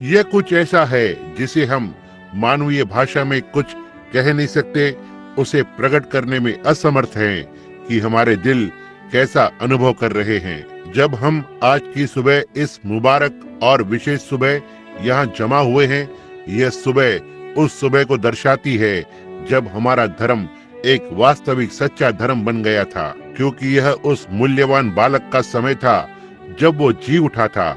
यह कुछ ऐसा है जिसे हम मानवीय भाषा में कुछ कह नहीं सकते, उसे प्रकट करने में असमर्थ हैं कि हमारे दिल कैसा अनुभव कर रहे हैं। जब हम आज की सुबह इस मुबारक और विशेष सुबह यहाँ जमा हुए हैं, यह सुबह उस सुबह को दर्शाती है जब हमारा धर्म एक वास्तविक सच्चा धर्म बन गया था, क्योंकि यह उस मूल्यवान बालक का समय था जब वो जी उठा था,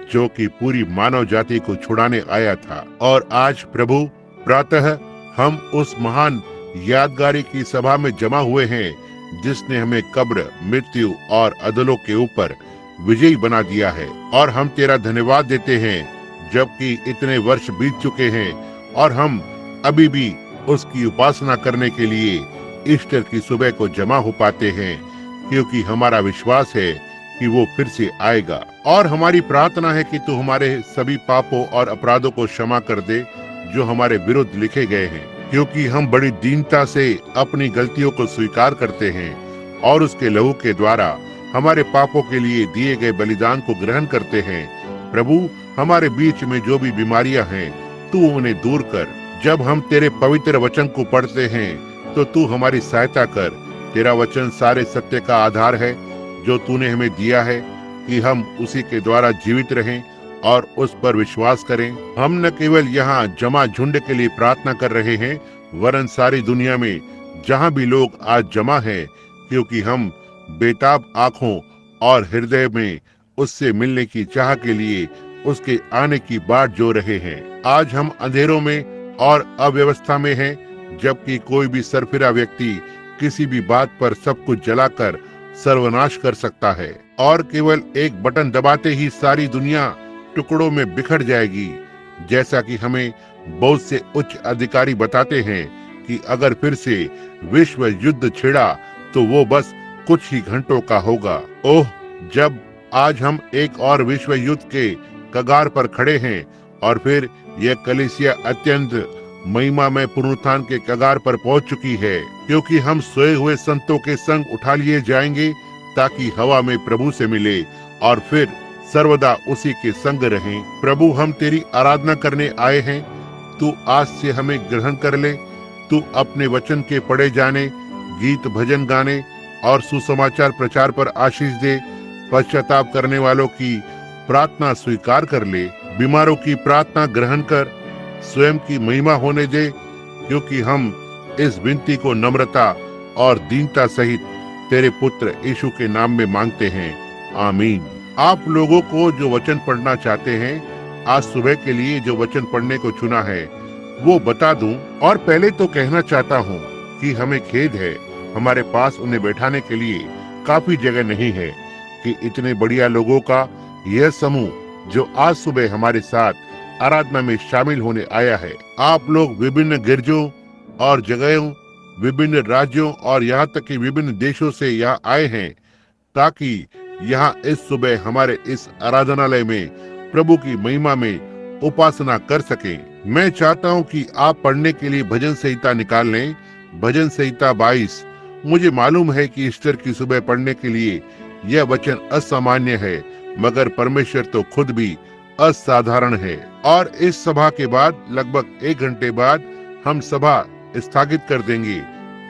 जो कि पूरी मानव जाति को छुड़ाने आया था। और आज प्रभु प्रातः हम उस महान यादगारी की सभा में जमा हुए हैं जिसने हमें कब्र, मृत्यु और अधलोक के ऊपर विजयी बना दिया है। और हम तेरा धन्यवाद देते हैं जबकि इतने वर्ष बीत चुके हैं और हम अभी भी उसकी उपासना करने के लिए ईस्टर की सुबह को जमा हो पाते हैं, क्योंकि हमारा विश्वास है कि वो फिर से आएगा। और हमारी प्रार्थना है कि तू हमारे सभी पापों और अपराधों को क्षमा कर दे जो हमारे विरुद्ध लिखे गए हैं, क्योंकि हम बड़ी दीनता से अपनी गलतियों को स्वीकार करते हैं और उसके लहू के द्वारा हमारे पापों के लिए दिए गए बलिदान को ग्रहण करते हैं। प्रभु, हमारे बीच में जो भी बीमारियां हैं तू उन्हें दूर कर। जब हम तेरे पवित्र वचन को पढ़ते हैं तो तू हमारी सहायता कर। तेरा वचन सारे सत्य का आधार है जो तूने हमें दिया है कि हम उसी के द्वारा जीवित रहें और उस पर विश्वास करें। हम न केवल यहाँ जमा झुंड के लिए प्रार्थना कर रहे हैं, वरन सारी दुनिया में जहाँ भी लोग आज जमा हैं, क्योंकि हम बेताब आंखों और हृदय में उससे मिलने की चाह के लिए उसके आने की बाट जो रहे हैं। आज हम अंधेरों में और अव्यवस्था में हैं, जबकि कोई भी सरफिरा व्यक्ति किसी भी बात पर सब कुछ जलाकर सर्वनाश कर सकता है और केवल एक बटन दबाते ही सारी दुनिया टुकड़ों में बिखर जाएगी। जैसा कि हमें बहुत से उच्च अधिकारी बताते हैं कि अगर फिर से विश्व युद्ध छिड़ा तो वो बस कुछ ही घंटों का होगा। ओह, जब आज हम एक और विश्व युद्ध के कगार पर खड़े हैं और फिर यह कलीसिया अत्यंत महिमामय पुनरुत्थान के कगार पर पहुंच चुकी है, क्योंकि हम सोए हुए संतों के संग उठा लिए जाएंगे ताकि हवा में प्रभु से मिले और फिर सर्वदा उसी के संग रहें। प्रभु, हम तेरी आराधना करने आए हैं। तू आज से हमें ग्रहण कर ले। तू अपने वचन के पढ़े जाने, गीत भजन गाने और सुसमाचार प्रचार पर आशीष दे। पश्चाताप करने वालों की प्रार्थना स्वीकार कर ले। बीमारों की प्रार्थना ग्रहण कर स्वयं की महिमा होने दे, क्योंकि हम इस विनती को नम्रता और दीनता सहित तेरे पुत्र यीशु के नाम में मांगते हैं। आमीन। आप लोगों को जो वचन पढ़ना चाहते हैं, आज सुबह के लिए जो वचन पढ़ने को चुना है वो बता दूं। और पहले तो कहना चाहता हूँ कि हमें खेद है, हमारे पास उन्हें बैठाने के लिए काफी जगह नहीं है कि इतने बढ़िया लोगों का यह समूह जो आज सुबह हमारे साथ आराधना में शामिल होने आया है। आप लोग विभिन्न गिरजों और जगहों, विभिन्न राज्यों और यहाँ तक कि विभिन्न देशों से यहाँ आए हैं ताकि यहाँ इस सुबह हमारे इस आराधनालय में प्रभु की महिमा में उपासना कर सकें। मैं चाहता हूँ कि आप पढ़ने के लिए भजन संहिता निकाल लें। भजन संहिता 22। मुझे मालूम है कि ईस्टर की सुबह पढ़ने के लिए यह वचन असामान्य है, मगर परमेश्वर तो खुद भी असाधारण है। और इस सभा के बाद लगभग 1 घंटे बाद हम सभा स्थगित कर देंगे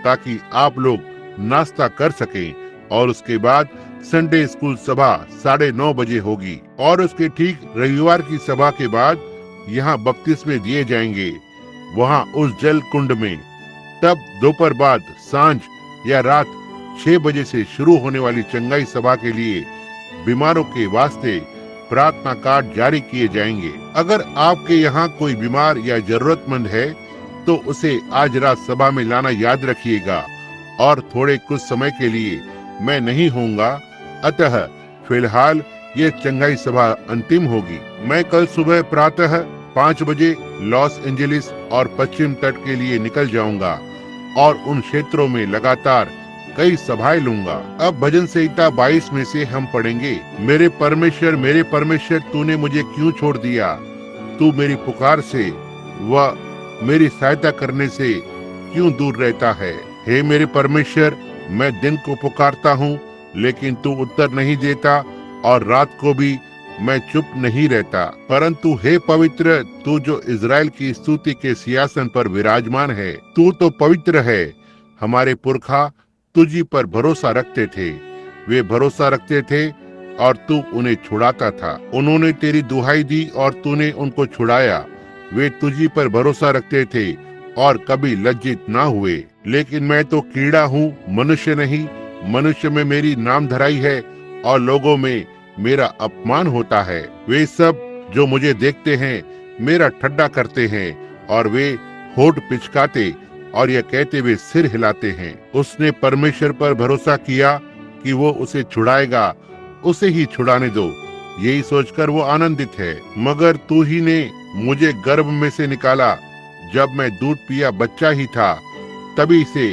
ताकि आप लोग नाश्ता कर सकें, और उसके बाद संडे स्कूल सभा 9:30 बजे होगी। और उसके ठीक रविवार की सभा के बाद यहाँ बपतिस्मे दिए जाएंगे, वहाँ उस जल कुंड में। तब दोपहर बाद सांझ या रात 6 बजे से शुरू होने वाली चंगाई सभा के लिए बीमारों के वास्ते प्रार्थना कार्ड जारी किए जाएंगे। अगर आपके यहाँ कोई बीमार या जरूरतमंद है तो उसे आज रात सभा में लाना याद रखिएगा। और थोड़े कुछ समय के लिए मैं नहीं होऊंगा, अतः फिलहाल ये चंगाई सभा अंतिम होगी। मैं कल सुबह प्रातः 5 बजे लॉस एंजलिस और पश्चिम तट के लिए निकल जाऊंगा और उन क्षेत्रों में लगातार कई सभाएं लूंगा। अब भजन संहिता 22 में से हम पढ़ेंगे। मेरे परमेश्वर, तूने मुझे क्यों छोड़ दिया? तू मेरी पुकार से व मेरी सहायता करने से क्यों दूर रहता है? हे मेरे परमेश्वर, मैं दिन को पुकारता हूँ लेकिन तू उत्तर नहीं देता, और रात को भी मैं चुप नहीं रहता, परंतु हे पवित्र, तू जो इज़राइल की स्तुति के सिंहासन पर विराजमान है, तू तो पवित्र है। हमारे पुरखा तुझी पर भरोसा रखते थे, वे भरोसा रखते थे और तू उन्हें छुड़ाता था। उन्होंने तेरी दुहाई दी और तूने उनको छुड़ाया। वे तुझी पर भरोसा रखते थे और कभी लज्जित ना हुए। लेकिन मैं तो कीड़ा हूँ, मनुष्य नहीं। मनुष्य में मेरी नाम धराई है और लोगों में मेरा अपमान होता है। वे सब जो मुझे देखते हैं मेरा ठट्ठा करते हैं और वे होठ पिचकाते और यह कहते हुए सिर हिलाते हैं। उसने परमेश्वर पर भरोसा किया कि वो उसे छुड़ाएगा, उसे ही छुड़ाने दो, यही सोचकर वो आनंदित है। मगर तू ही ने मुझे गर्भ में से निकाला, जब मैं दूध पिया बच्चा ही था, तभी से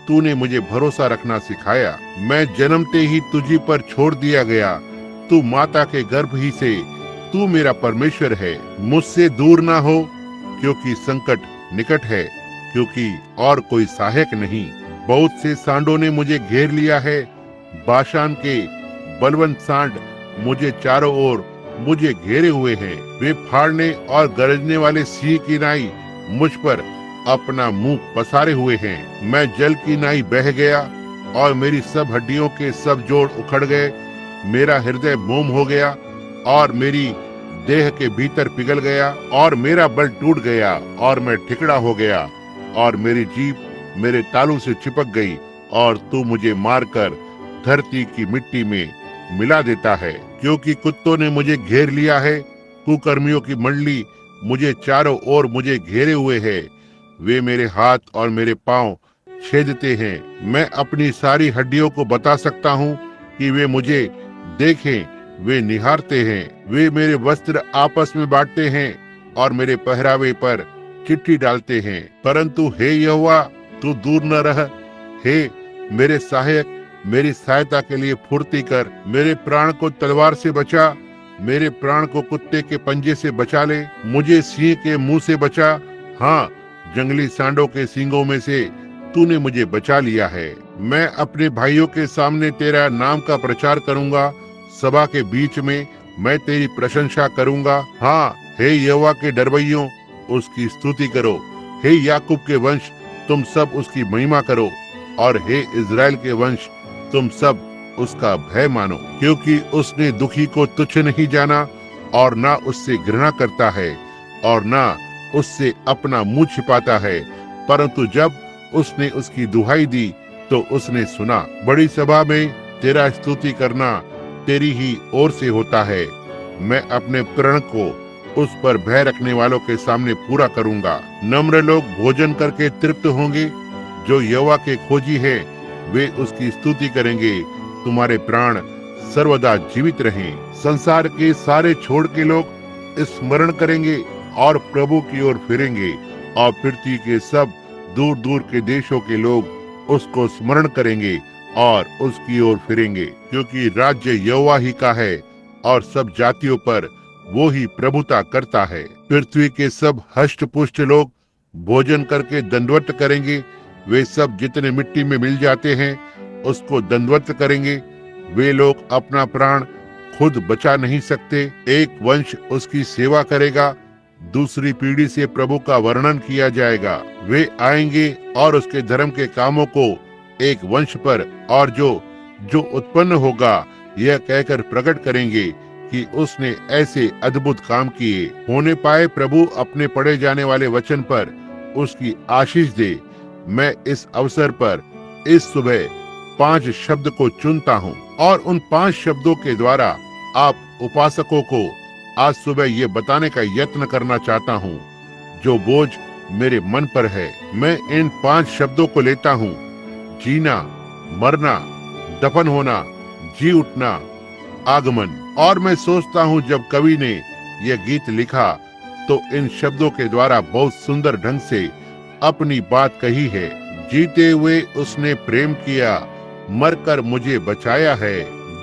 तूने मुझे भरोसा रखना सिखाया। मैं जन्मते ही तुझी पर छोड़ दिया गया, तू माता के गर्भ ही से, तू मेरा परमेश्वर है। मुझसे दूर ना हो, क्योंकि संकट निकट है, क्योंकि और कोई सहायक नहीं। बहुत से सांडों ने मुझे घेर लिया है, बाशान के बलवंत सांड मुझे चारों ओर मुझे घेरे हुए हैं। वे फाड़ने और गरजने वाले सिंह की नाई मुझ पर अपना मुंह पसारे हुए हैं। मैं जल की नाई बह गया और मेरी सब हड्डियों के सब जोड़ उखड़ गए। मेरा हृदय मोम हो गया और मेरी देह के भीतर पिघल गया और मेरा बल टूट गया और मैं ठिकरा हो गया और मेरी जीभ मेरे तालू से चिपक गई और तू मुझे मारकर धरती की मिट्टी में मिला देता है। क्योंकि कुत्तों ने मुझे घेर लिया है, कुकर्मियों की मंडली मुझे चारों ओर मुझे घेरे हुए है। वे मेरे हाथ और मेरे पांव छेदते हैं। मैं अपनी सारी हड्डियों को बता सकता हूँ कि वे मुझे देखें। वे निहारते हैं। वे मेरे वस्त्र आपस में बांटते हैं और मेरे पहरावे पर चिट्ठी डालते हैं। परंतु हे यहोवा, तू दूर न रह। हे मेरे सहायक, मेरी सहायता के लिए फुर्ती कर। मेरे प्राण को तलवार से बचा, मेरे प्राण को कुत्ते के पंजे से बचा ले। मुझे सिंह के मुंह से बचा, हाँ, जंगली सांडों के सींगों में से तूने मुझे बचा लिया है। मैं अपने भाइयों के सामने तेरा नाम का प्रचार करूंगा, सभा के बीच में मैं तेरी प्रशंसा करूंगा। हाँ, हे यहोवा के डरवैयों, उसकी स्तुति करो। हे याकूब के वंश, तुम सब उसकी महिमा करो, और हे इज़राइल के वंश, तुम सब उसका भय मानो। क्योंकि उसने दुखी को तुच्छ नहीं जाना और ना उससे घृणा करता है और ना उससे अपना मुंह छिपाता है। परंतु जब उसने उसकी दुहाई दी तो उसने सुना। बड़ी सभा में तेरा स्तुति करना तेरी ही ओर से होता है। मैं अपने प्रण को उस पर भय रखने वालों के सामने पूरा करूंगा। नम्र लोग भोजन करके तृप्त होंगे, जो यहोवा के खोजी है वे उसकी स्तुति करेंगे। तुम्हारे प्राण सर्वदा जीवित रहें। संसार के सारे छोड़ के लोग स्मरण करेंगे और प्रभु की ओर फिरेंगे, और पृथ्वी के सब दूर दूर के देशों के लोग उसको स्मरण करेंगे और उसकी ओर फिरेंगे। क्योंकि राज्य यहोवा ही का है और सब जातियों पर वो ही प्रभुता करता है। पृथ्वी के सब हष्ट पुष्ट लोग भोजन करके दंडवत करेंगे। वे सब जितने मिट्टी में मिल जाते हैं उसको दंडवत करेंगे। वे लोग अपना प्राण खुद बचा नहीं सकते। एक वंश उसकी सेवा करेगा, दूसरी पीढ़ी से प्रभु का वर्णन किया जाएगा। वे आएंगे और उसके धर्म के कामों को एक वंश पर और जो उत्पन्न होगा यह कहकर प्रकट करेंगे कि उसने ऐसे अद्भुत काम किए। होने पाए प्रभु अपने पढ़े जाने वाले वचन पर उसकी आशीष दे। मैं इस अवसर पर इस सुबह 5 शब्द को चुनता हूँ और उन 5 शब्दों के द्वारा आप उपासकों को आज सुबह ये बताने का यत्न करना चाहता हूँ जो बोझ मेरे मन पर है। मैं इन 5 शब्दों को लेता हूँ: जीना, मरना, दफन होना, जी उठना, आगमन। और मैं सोचता हूँ जब कवि ने यह गीत लिखा तो इन शब्दों के द्वारा बहुत सुंदर ढंग से अपनी बात कही है। जीते हुए उसने प्रेम किया, मरकर मुझे बचाया है,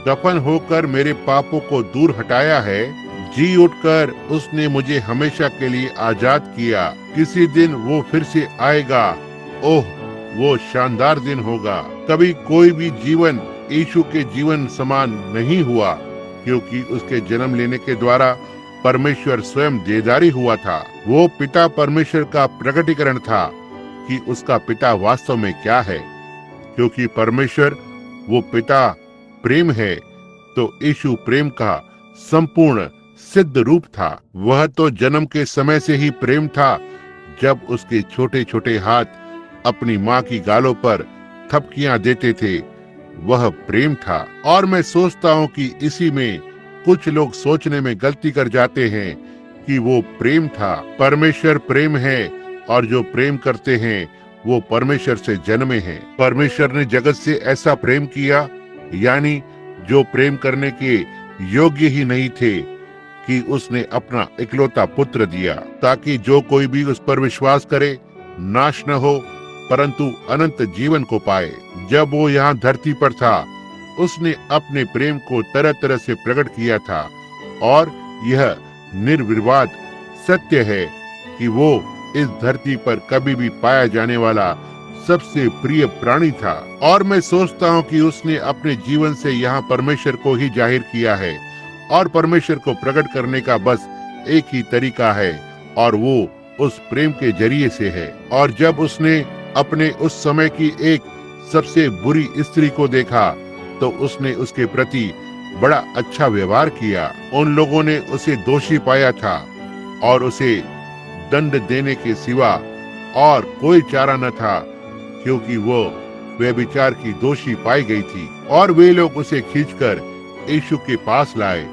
दफन होकर मेरे पापों को दूर हटाया है, जी उठकर उसने मुझे हमेशा के लिए आजाद किया। किसी दिन वो फिर से आएगा, ओह वो शानदार दिन होगा। कभी कोई भी जीवन यीशु के जीवन समान नहीं हुआ, क्योंकि उसके जन्म लेने के द्वारा परमेश्वर स्वयं देहधारी हुआ था। वो पिता परमेश्वर का प्रकटीकरण था कि उसका पिता वास्तव में क्या है। क्योंकि परमेश्वर वो पिता प्रेम है, तो यीशु प्रेम का संपूर्ण सिद्ध रूप था। वह तो जन्म के समय से ही प्रेम था। जब उसके छोटे छोटे हाथ अपनी माँ की गालों पर थपकियां देते थे, वह प्रेम था। और मैं सोचता हूँ कि इसी में कुछ लोग सोचने में गलती कर जाते हैं कि वो प्रेम था। परमेश्वर प्रेम है और जो प्रेम करते हैं वो परमेश्वर से जन्मे हैं। परमेश्वर ने जगत से ऐसा प्रेम किया, यानी जो प्रेम करने के योग्य ही नहीं थे, कि उसने अपना इकलौता पुत्र दिया, ताकि जो कोई भी उस पर विश्वास करे नाश न हो परंतु अनंत जीवन को पाए। जब वो यहाँ धरती पर था, उसने अपने प्रेम को तरह तरह से प्रकट किया था, और यह निर्विवाद सत्य है कि वो इस धरती पर कभी भी पाया जाने वाला सबसे प्रिय प्राणी था। और मैं सोचता हूँ कि उसने अपने जीवन से यहाँ परमेश्वर को ही जाहिर किया है, और परमेश्वर को प्रकट करने का बस एक ही तरीका है, और वो उस प्रेम के जरिए से है। और जब उसने अपने उस समय की एक सबसे बुरी स्त्री को देखा, तो उसने उसके प्रति बड़ा अच्छा व्यवहार किया। उन लोगों ने उसे दोषी पाया था, और उसे दंड देने के सिवा और कोई चारा न था, क्योंकि वो व्यभिचार की दोषी पाई गई थी। और वे लोग उसे खींचकर यीशु के पास लाए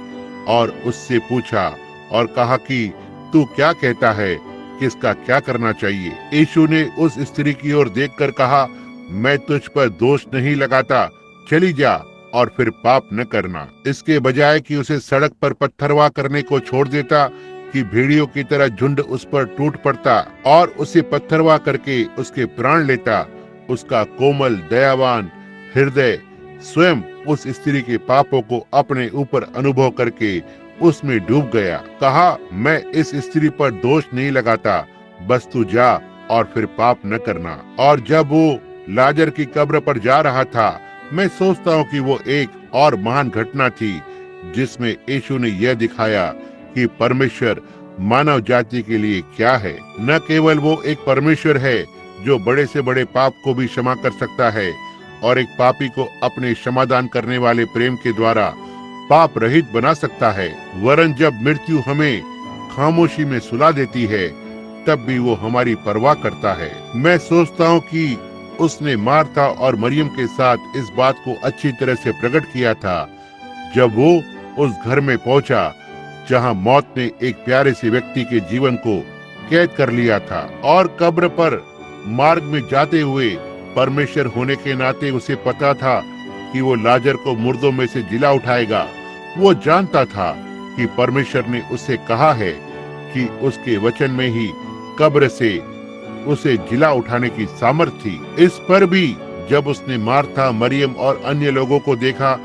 और उससे पूछा और कहा कि तू क्या कहता है, किसका क्या करना चाहिए। यीशु ने उस स्त्री की ओर देखकर कहा, मैं तुझ पर दोष नहीं लगाता, चली जा और फिर पाप न करना। इसके बजाय कि उसे सड़क पर पत्थरवाह करने को छोड़ देता, कि भेड़ियों की तरह झुंड उस पर टूट पड़ता और उसे पत्थरवाह करके उसके प्राण लेता, उसका कोमल दयावान हृदय स्वयं उस स्त्री के पापों को अपने ऊपर अनुभव करके उसमें डूब गया। कहा, मैं इस स्त्री पर दोष नहीं लगाता, बस तू जा और फिर पाप न करना। और जब वो लाजर की कब्र पर जा रहा था, मैं सोचता हूँ कि वो एक और महान घटना थी, जिसमें यीशु ने यह दिखाया कि परमेश्वर मानव जाति के लिए क्या है। न केवल वो एक परमेश्वर है जो बड़े से बड़े पाप को भी क्षमा कर सकता है, और एक पापी को अपने क्षमादान करने वाले प्रेम के द्वारा पाप रहित बना सकता है, वरन जब मृत्यु हमें खामोशी में सुला देती है, तब भी वो हमारी परवाह करता है। मैं सोचता हूँ कि उसने मार्था और मरियम के साथ इस बात को अच्छी तरह से प्रकट किया था, जब वो उस घर में पहुंचा जहां मौत ने एक प्यारे से व्यक्ति के जीवन को कैद कर लिया था। और कब्र पर मार्ग में जाते हुए परमेश्वर होने के नाते उसे पता था कि वो लाजर को मुर्दों में से जिला उठाएगा। वो जानता था कि परमेश्वर ने उससे कहा है कि उसके वचन में ही कब्र से उसे जिला उठाने की सामर्थ थी। इस पर भी जब उसने मार्था, मरियम और अन्य लोगों को देखा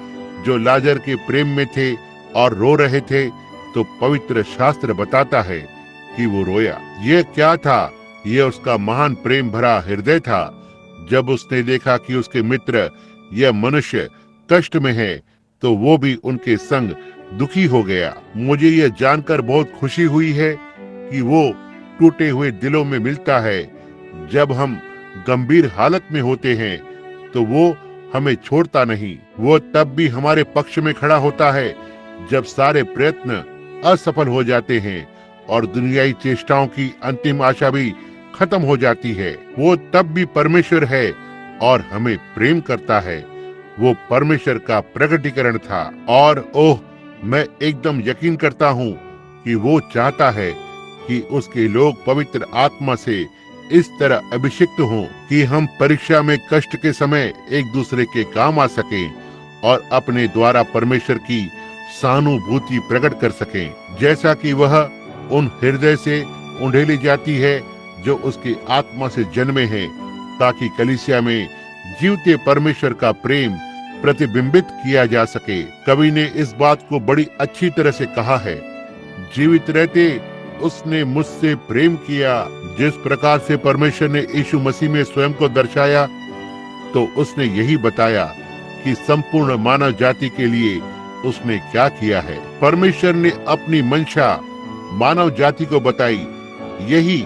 जो लाजर के प्रेम में थे और रो रहे थे, तो पवित्र शास्त्र बताता है कि वो रोया। ये क्या था? ये उसका महान प्रेम भरा हृदय था। जब उसने देखा कि उसके मित्र यह मनुष्य कष्ट में है, तो वो भी उनके संग दुखी हो गया। मुझे यह जानकर बहुत खुशी हुई है कि वो टूटे हुए दिलों में मिलता है। जब हम गंभीर हालत में होते हैं, तो वो हमें छोड़ता नहीं। वो तब भी हमारे पक्ष में खड़ा होता है जब सारे प्रयत्न असफल हो जाते हैं और दुनियाई चेष्टाओं की अंतिम आशा भी खत्म हो जाती है। वो तब भी परमेश्वर है और हमें प्रेम करता है। वो परमेश्वर का प्रकटीकरण था। और ओह, मैं एकदम यकीन करता हूँ कि वो चाहता है कि उसके लोग पवित्र आत्मा से इस तरह अभिषिक्त हों कि हम परीक्षा में कष्ट के समय एक दूसरे के काम आ सकें और अपने द्वारा परमेश्वर की सहानुभूति प्रकट कर सकें, जैसा कि वह उन हृदय से उंडेली जाती है जो उसकी आत्मा से जन्मे हैं, ताकि कलीसिया में जीवते परमेश्वर का प्रेम प्रतिबिंबित किया जा सके। कवि ने इस बात को बड़ी अच्छी तरह से कहा है, जीवित रहते उसने मुझसे प्रेम किया। जिस प्रकार से परमेश्वर ने यीशु मसीह में स्वयं को दर्शाया, तो उसने यही बताया कि संपूर्ण मानव जाति के लिए उसने क्या किया है। परमेश्वर ने अपनी मंशा मानव जाति को बताई, यही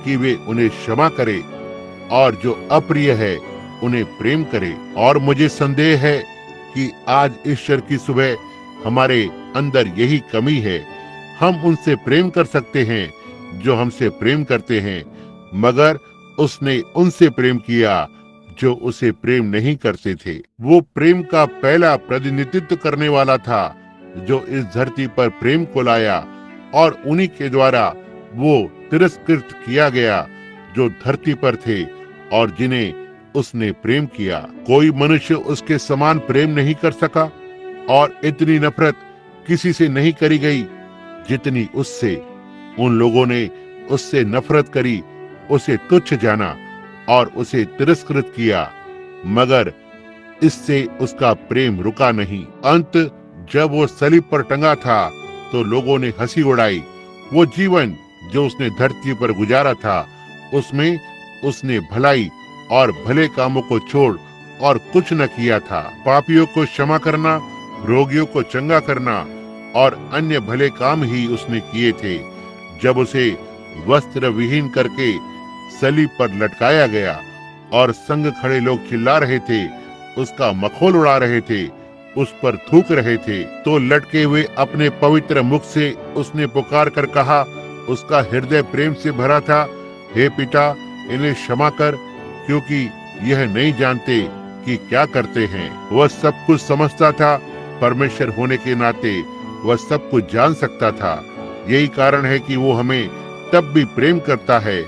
कि वे उन्हें क्षमा करे और जो अप्रिय है उन्हें प्रेम करे। और मुझे संदेह है कि आज ईश्वर की सुबह हमारे अंदर यही कमी है। हम उनसे प्रेम कर सकते हैं जो हमसे प्रेम करते हैं, मगर उसने उनसे प्रेम किया जो उसे प्रेम नहीं करते थे। वो प्रेम का पहला प्रतिनिधित्व करने वाला था जो इस धरती पर प्रेम को लाया, और उन्हीं के द्वारा वो तिरस्कृत किया गया जो धरती पर थे और जिन्हें उसने प्रेम किया। कोई मनुष्य उसके समान प्रेम नहीं कर सका, और इतनी नफरत किसी से नहीं करी गई जितनी उससे। उन लोगों ने उससे नफरत करी, उसे तुच्छ जाना और उसे तिरस्कृत किया, मगर इससे उसका प्रेम रुका नहीं। अंत जब वो सलीब पर टंगा था तो लोगों ने हंसी उड़ाई। वो जीवन जो उसने धरती पर गुजारा था, उसमें उसने भलाई और भले कामों को छोड़ और कुछ न किया था। पापियों को क्षमा करना, रोगियों को चंगा करना और अन्य भले काम ही उसने किए थे। जब उसे वस्त्र विहीन करके सलीब पर लटकाया गया और संग खड़े लोग चिल्ला रहे थे, उसका मखौल उड़ा रहे थे, उस पर थूक रहे थे, तो लटके हुए अपने पवित्र मुख से उसने पुकार कर कहा, उसका हृदय प्रेम से भरा था, हे पिता, इन्हें क्षमा कर, क्योंकि यह नहीं जानते कि क्या करते हैं। वह सब कुछ समझता था, परमेश्वर होने के नाते वह सब कुछ जान सकता था। यही कारण है कि वो हमें तब भी प्रेम करता है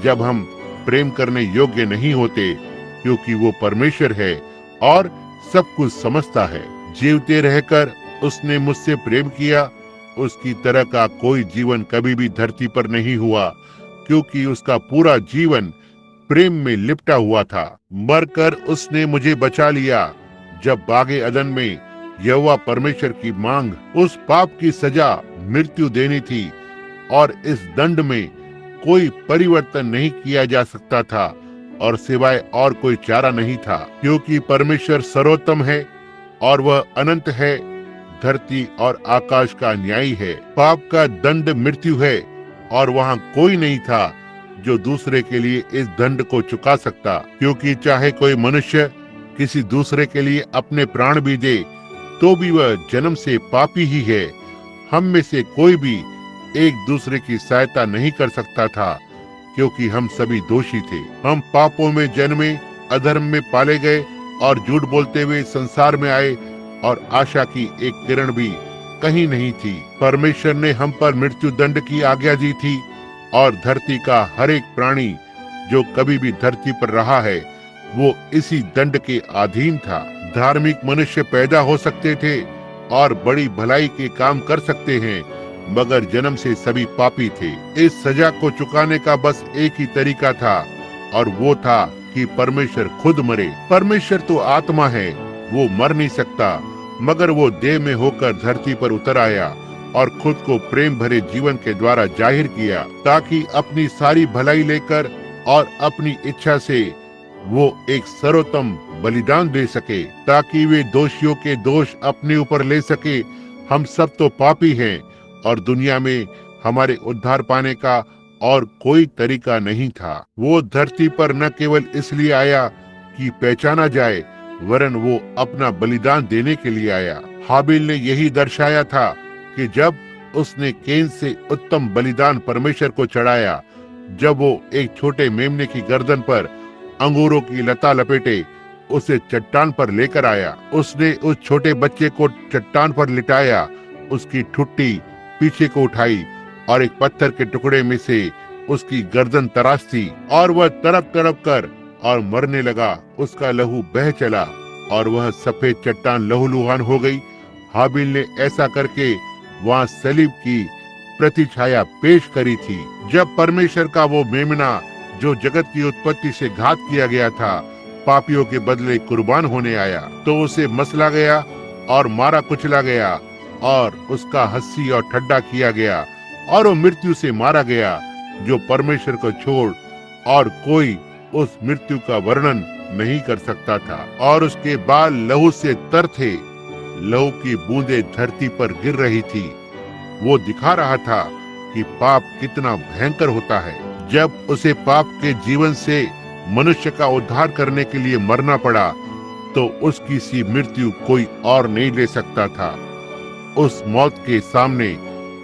जब हम प्रेम करने योग्य नहीं होते, क्योंकि वो परमेश्वर है और सब कुछ समझता है। जीवते रहकर उसने मुझसे प्रेम किया, उसकी तरह का कोई जीवन कभी भी धरती पर नहीं हुआ, क्योंकि उसका पूरा जीवन प्रेम में लिपटा हुआ था। मरकर उसने मुझे बचा लिया। जब बागे अदन में यहोवा परमेश्वर की मांग उस पाप की सजा मृत्यु देनी थी, और इस दंड में कोई परिवर्तन नहीं किया जा सकता था और सिवाय और कोई चारा नहीं था, क्योंकि परमेश्वर सर्वोत्तम है और वह अनंत है, धरती और आकाश का न्यायी है। पाप का दंड मृत्यु है और वहाँ कोई नहीं था जो दूसरे के लिए इस दंड को चुका सकता, क्योंकि चाहे कोई मनुष्य किसी दूसरे के लिए अपने प्राण भी दे तो भी वह जन्म से पापी ही है। हम में से कोई भी एक दूसरे की सहायता नहीं कर सकता था, क्योंकि हम सभी दोषी थे। हम पापों में जन्मे, अधर्म में पाले गए और झूठ बोलते हुए संसार में आए, और आशा की एक किरण भी कहीं नहीं थी। परमेश्वर ने हम पर मृत्यु दंड की आज्ञा दी थी, और धरती का हर एक प्राणी जो कभी भी धरती पर रहा है वो इसी दंड के अधीन था। धार्मिक मनुष्य पैदा हो सकते थे और बड़ी भलाई के काम कर सकते हैं, मगर जन्म से सभी पापी थे। इस सजा को चुकाने का बस एक ही तरीका था, और वो था कि परमेश्वर खुद मरे। परमेश्वर तो आत्मा है, वो मर नहीं सकता, मगर वो देह में होकर धरती पर उतर आया और खुद को प्रेम भरे जीवन के द्वारा जाहिर किया, ताकि अपनी सारी भलाई लेकर और अपनी इच्छा से वो एक सर्वोत्तम बलिदान दे सके, ताकि वे दोषियों के दोष अपने ऊपर ले सके। हम सब तो पापी हैं और दुनिया में हमारे उद्धार पाने का और कोई तरीका नहीं था। वो धरती पर न केवल इसलिए आया कि पहचाना जाए, वरन वो अपना बलिदान देने के लिए आया। हाबिल ने यही दर्शाया था कि जब उसने केन से उत्तम बलिदान परमेश्वर को चढ़ाया, जब वो एक छोटे मेमने की गर्दन पर अंगूरों की लता लपेटे उसे चट्टान पर लेकर आया। उसने उस छोटे बच्चे को चट्टान पर लिटाया, उसकी ठुट्टी पीछे को उठाई और एक पत्थर के टुकड़े में से उसकी गर्दन तराशी, और वह तड़प तड़प कर और मरने लगा। उसका लहू बह चला और वह सफेद चट्टान लहूलुहान हो गई। हाबिल ने ऐसा करके वहाँ सलीब की प्रतिछाया पेश करी थी। जब परमेश्वर का वो मेमना जो जगत की उत्पत्ति से घात किया गया था, पापियों के बदले कुर्बान होने आया, तो उसे मसला गया और मारा कुचला गया, और उसका हंसी और ठट्ठा किया गया, और वो मृत्यु से मारा गया, जो परमेश्वर को छोड़ और कोई उस मृत्यु का वर्णन नहीं कर सकता था। और उसके बाल लहू से तर थे, लहू की बूंदें धरती पर गिर रही थी। वो दिखा रहा था कि पाप कितना भयंकर होता है। जब उसे पाप के जीवन से मनुष्य का उद्धार करने के लिए मरना पड़ा, तो उसकी सी मृत्यु कोई और नहीं ले सकता था। उस मौत के सामने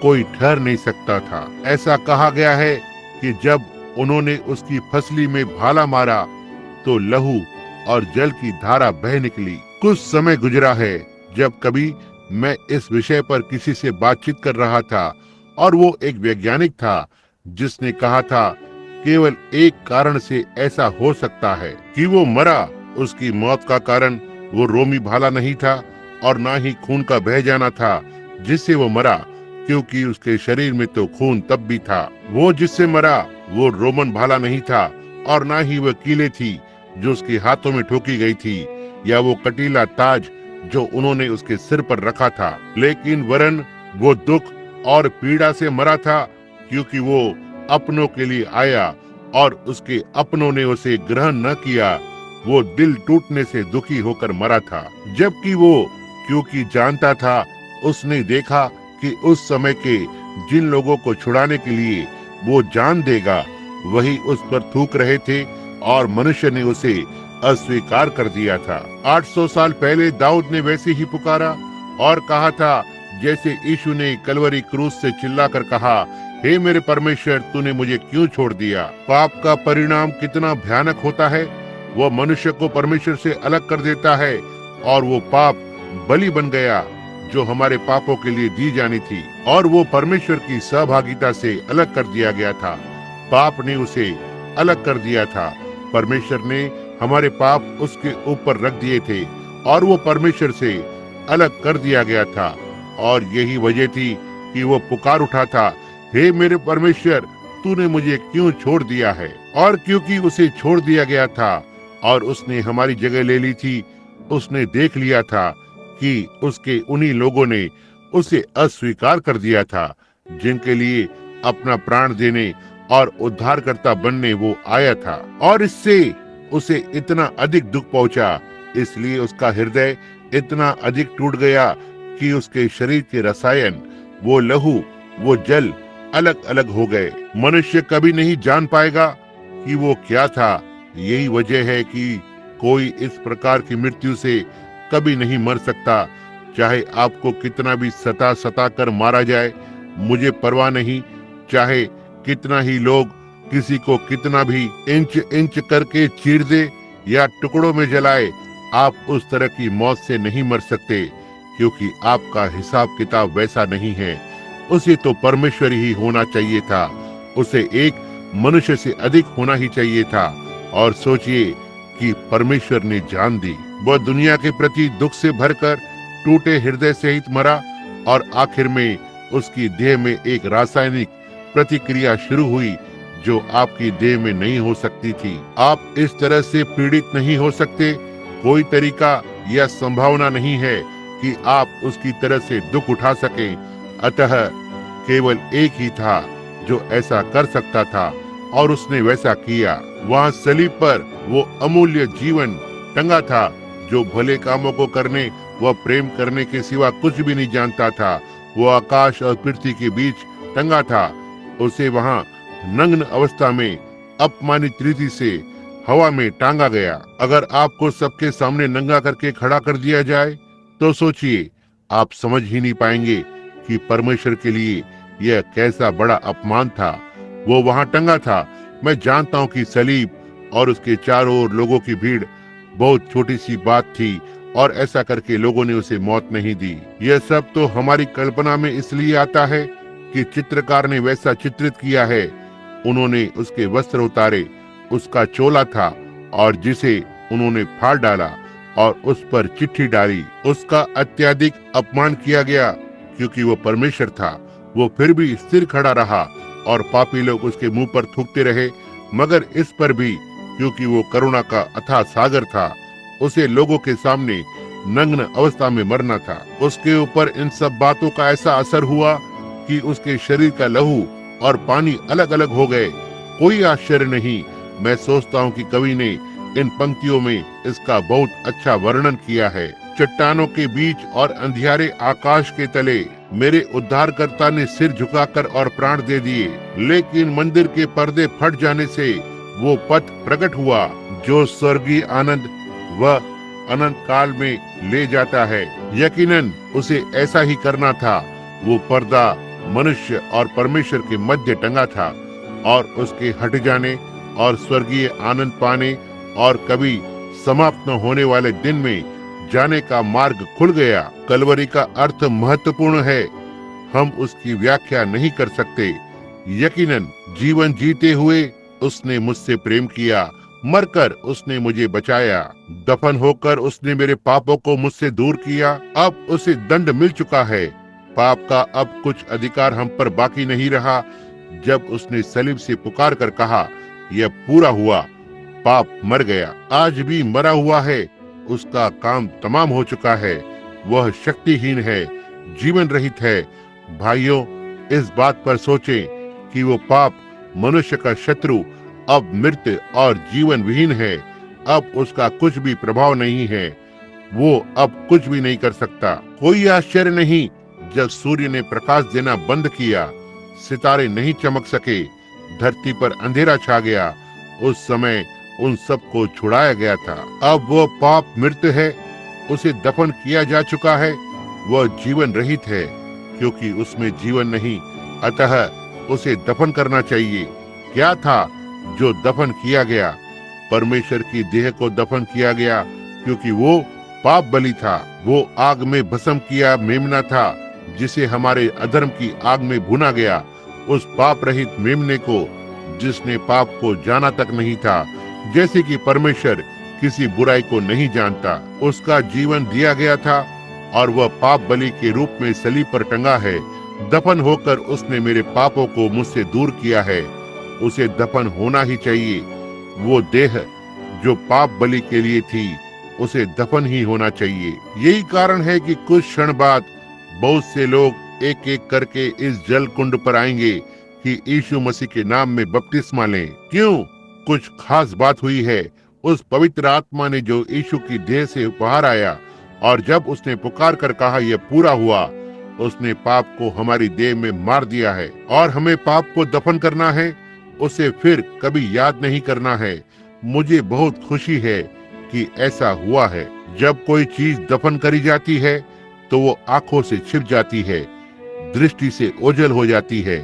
कोई ठहर नहीं सकता था। ऐसा कहा गया है कि जब उन्होंने उसकी फसली में भाला मारा, तो लहू और जल की धारा बह निकली। कुछ समय गुजरा है जब कभी मैं इस विषय पर किसी से बातचीत कर रहा था, और वो एक वैज्ञानिक था जिसने कहा था केवल एक कारण से ऐसा हो सकता है कि वो मरा। उसकी मौत का कारण वो रोमी भाला नहीं था और ना ही खून का बह जाना था जिससे वो मरा, क्योंकि उसके शरीर में तो खून तब भी था। वो जिससे मरा वो रोमन भाला नहीं था, और ना ही वो कीले थी जो उसके हाथों में ठोकी गई थी, या वो कटीला ताज जो उन्होंने उसके सिर पर रखा था, लेकिन वरन वो दुख और पीड़ा से मरा था, क्योंकि वो अपनों के लिए आया और उसके अपनों ने उसे ग्रहण न किया। वो दिल टूटने से दुखी होकर मरा था, जबकि वो क्योंकि जानता था, उसने देखा कि उस समय के जिन लोगों को छुड़ाने के लिए वो जान देगा, वही उस पर थूक रहे थे, और मनुष्य ने उसे अस्वीकार कर दिया था। 800 साल पहले दाऊद ने वैसे ही पुकारा और कहा था, जैसे यीशु ने कलवरी क्रूस से चिल्लाकर कहा, हे मेरे परमेश्वर, तूने मुझे क्यों छोड़ दिया। पाप का परिणाम कितना भयानक होता है। वह मनुष्य को परमेश्वर से अलग कर देता है, और वो पाप बलि बन गया जो हमारे पापों के लिए दी जानी थी, और वो परमेश्वर की सहभागिता से अलग कर दिया गया था। पाप ने उसे अलग कर दिया था। परमेश्वर ने हमारे पाप उसके ऊपर रख दिए थे, और वो परमेश्वर से अलग कर दिया गया था। और यही वजह थी कि वो पुकार उठा था, हे मेरे परमेश्वर, तूने मुझे क्यों छोड़ दिया है। और क्योंकि उसे छोड़ दिया गया था और उसने हमारी जगह ले ली थी, उसने देख लिया था कि उसके उन्हीं लोगों ने उसे अस्वीकार कर दिया था जिनके लिए अपना प्राण देने और उद्धारकर्ता बनने वो आया था। और इससे उसे इतना अधिक दुख पहुंचा, इसलिए उसका हृदय इतना अधिक टूट गया कि उसके शरीर के रसायन, वो लहू, वो जल अलग अलग हो गए। मनुष्य कभी नहीं जान पाएगा कि वो क्या था। यही वजह है कि कोई इस प्रकार की मृत्यु से कभी नहीं मर सकता। चाहे आपको कितना भी सता कर मारा जाए, मुझे परवाह नहीं। चाहे कितना ही लोग किसी को कितना भी इंच इंच करके चीर दे या टुकड़ों में जलाए, आप उस तरह की मौत से नहीं मर सकते, क्योंकि आपका हिसाब किताब वैसा नहीं है। उसे तो परमेश्वर ही होना चाहिए था। उसे एक मनुष्य से अधिक होना ही चाहिए था। और सोचिए कि परमेश्वर ने जान दी। वह दुनिया के प्रति दुख से भरकर टूटे हृदय सहित मरा, और आखिर में उसकी देह में एक रासायनिक प्रतिक्रिया शुरू हुई जो आपकी देह में नहीं हो सकती थी। आप इस तरह से पीड़ित नहीं हो सकते। कोई तरीका या संभावना नहीं है कि आप उसकी तरह से दुख उठा सकें। अतः केवल एक ही था जो ऐसा कर सकता था, और उसने वैसा किया। वहाँ सलीब पर वो अमूल्य जीवन टंगा था जो भले कामों को करने व प्रेम करने के सिवा कुछ भी नहीं जानता था। वो आकाश और पृथ्वी के बीच टंगा था। उसे वहाँ नग्न अवस्था में अपमानित रीति से हवा में टांगा गया। अगर आपको सबके सामने नंगा करके खड़ा कर दिया जाए तो सोचिए, आप समझ ही नहीं पाएंगे कि परमेश्वर के लिए यह कैसा बड़ा अपमान था। वो वहां टंगा था। मैं जानता हूँ कि सलीब और उसके चारों ओर लोगों की भीड़ बहुत छोटी सी बात थी, और ऐसा करके लोगों ने उसे मौत नहीं दी। यह सब तो हमारी कल्पना में इसलिए आता है कि चित्रकार ने वैसा चित्रित किया है। उन्होंने उसके वस्त्र उतारे, उसका चोला था, और जिसे उन्होंने फाड़ डाला और उस पर चिट्ठी डाली। उसका अत्यधिक अपमान किया गया क्योंकि वो परमेश्वर था। वो फिर भी स्थिर खड़ा रहा, और पापी लोग उसके मुंह पर थूकते रहे, मगर इस पर भी क्योंकि वो करुणा का अथाह सागर था, उसे लोगों के सामने नग्न अवस्था में मरना था। उसके ऊपर इन सब बातों का ऐसा असर हुआ कि उसके शरीर का लहू और पानी अलग अलग हो गए। कोई आश्चर्य नहीं। मैं सोचता हूँ कि कवि ने इन पंक्तियों में इसका बहुत अच्छा वर्णन किया है। चट्टानों के बीच और अंधियारे आकाश के तले मेरे उद्धारकर्ता ने सिर झुकाकर और प्राण दे दिए। लेकिन मंदिर के पर्दे फट जाने से वो पथ प्रकट हुआ जो स्वर्गीय आनंद व अनंत काल में ले जाता है। यकीनन उसे ऐसा ही करना था। वो पर्दा मनुष्य और परमेश्वर के मध्य टंगा था और उसके हट जाने और स्वर्गीय आनंद पाने और कभी समाप्त न होने वाले दिन में जाने का मार्ग खुल गया। कलवरी का अर्थ महत्वपूर्ण है, हम उसकी व्याख्या नहीं कर सकते। यकीनन जीवन जीते हुए उसने मुझसे प्रेम किया, मरकर उसने मुझे बचाया, दफन होकर उसने मेरे पापों को मुझसे दूर किया। अब उसे दंड मिल चुका है, पाप का अब कुछ अधिकार हम पर बाकी नहीं रहा। जब उसने सलीब से पुकार कर कहा, यह पूरा हुआ, पाप मर गया, आज भी मरा हुआ है, उसका काम तमाम हो चुका है। वह शक्तिहीन है, जीवन रहित है। भाइयों, इस बात पर सोचें कि वो पाप मनुष्य का शत्रु अब मृत और जीवन विहीन है। अब उसका कुछ भी प्रभाव नहीं है, वो अब कुछ भी नहीं कर सकता। कोई आश्चर्य नहीं, जब सूर्य ने प्रकाश देना बंद किया, सितारे नहीं चमक सके, धरती पर अंधेरा छा गया, उस समय उन सबको छुड़ाया गया था। अब वह पाप मृत है, उसे दफन किया जा चुका है। वह जीवन रहित है क्योंकि उसमें जीवन नहीं, अतः उसे दफन करना चाहिए। क्या था जो दफन किया गया? परमेश्वर की देह को दफन किया गया क्योंकि वो पाप बलि था। वो आग में भस्म किया मेमना था जिसे हमारे अधर्म की आग में भुना गया। उस पाप रहित मेमने को जिसने पाप को जाना तक नहीं था, जैसे कि परमेश्वर किसी बुराई को नहीं जानता, उसका जीवन दिया गया था और वह पाप बलि के रूप में सलीब पर टंगा है। दफन होकर उसने मेरे पापों को मुझसे दूर किया है। उसे दफन होना ही चाहिए। वो देह जो पाप बलि के लिए थी, उसे दफन ही होना चाहिए। यही कारण है कि कुछ क्षण बाद बहुत से लोग एक एक करके इस जल कुंड पर आएंगे कि यीशु मसीह के नाम में बपतिस्मा लें। क्यों? कुछ खास बात हुई है। उस पवित्र आत्मा ने जो यीशु की देह से बाहर आया और जब उसने पुकार कर कहा यह पूरा हुआ, उसने पाप को हमारी देह में मार दिया है और हमें पाप को दफन करना है, उसे फिर कभी याद नहीं करना है। मुझे बहुत खुशी है कि ऐसा हुआ है। जब कोई चीज दफन करी जाती है तो वो आंखों से छिप जाती है, दृष्टि से ओझल हो जाती है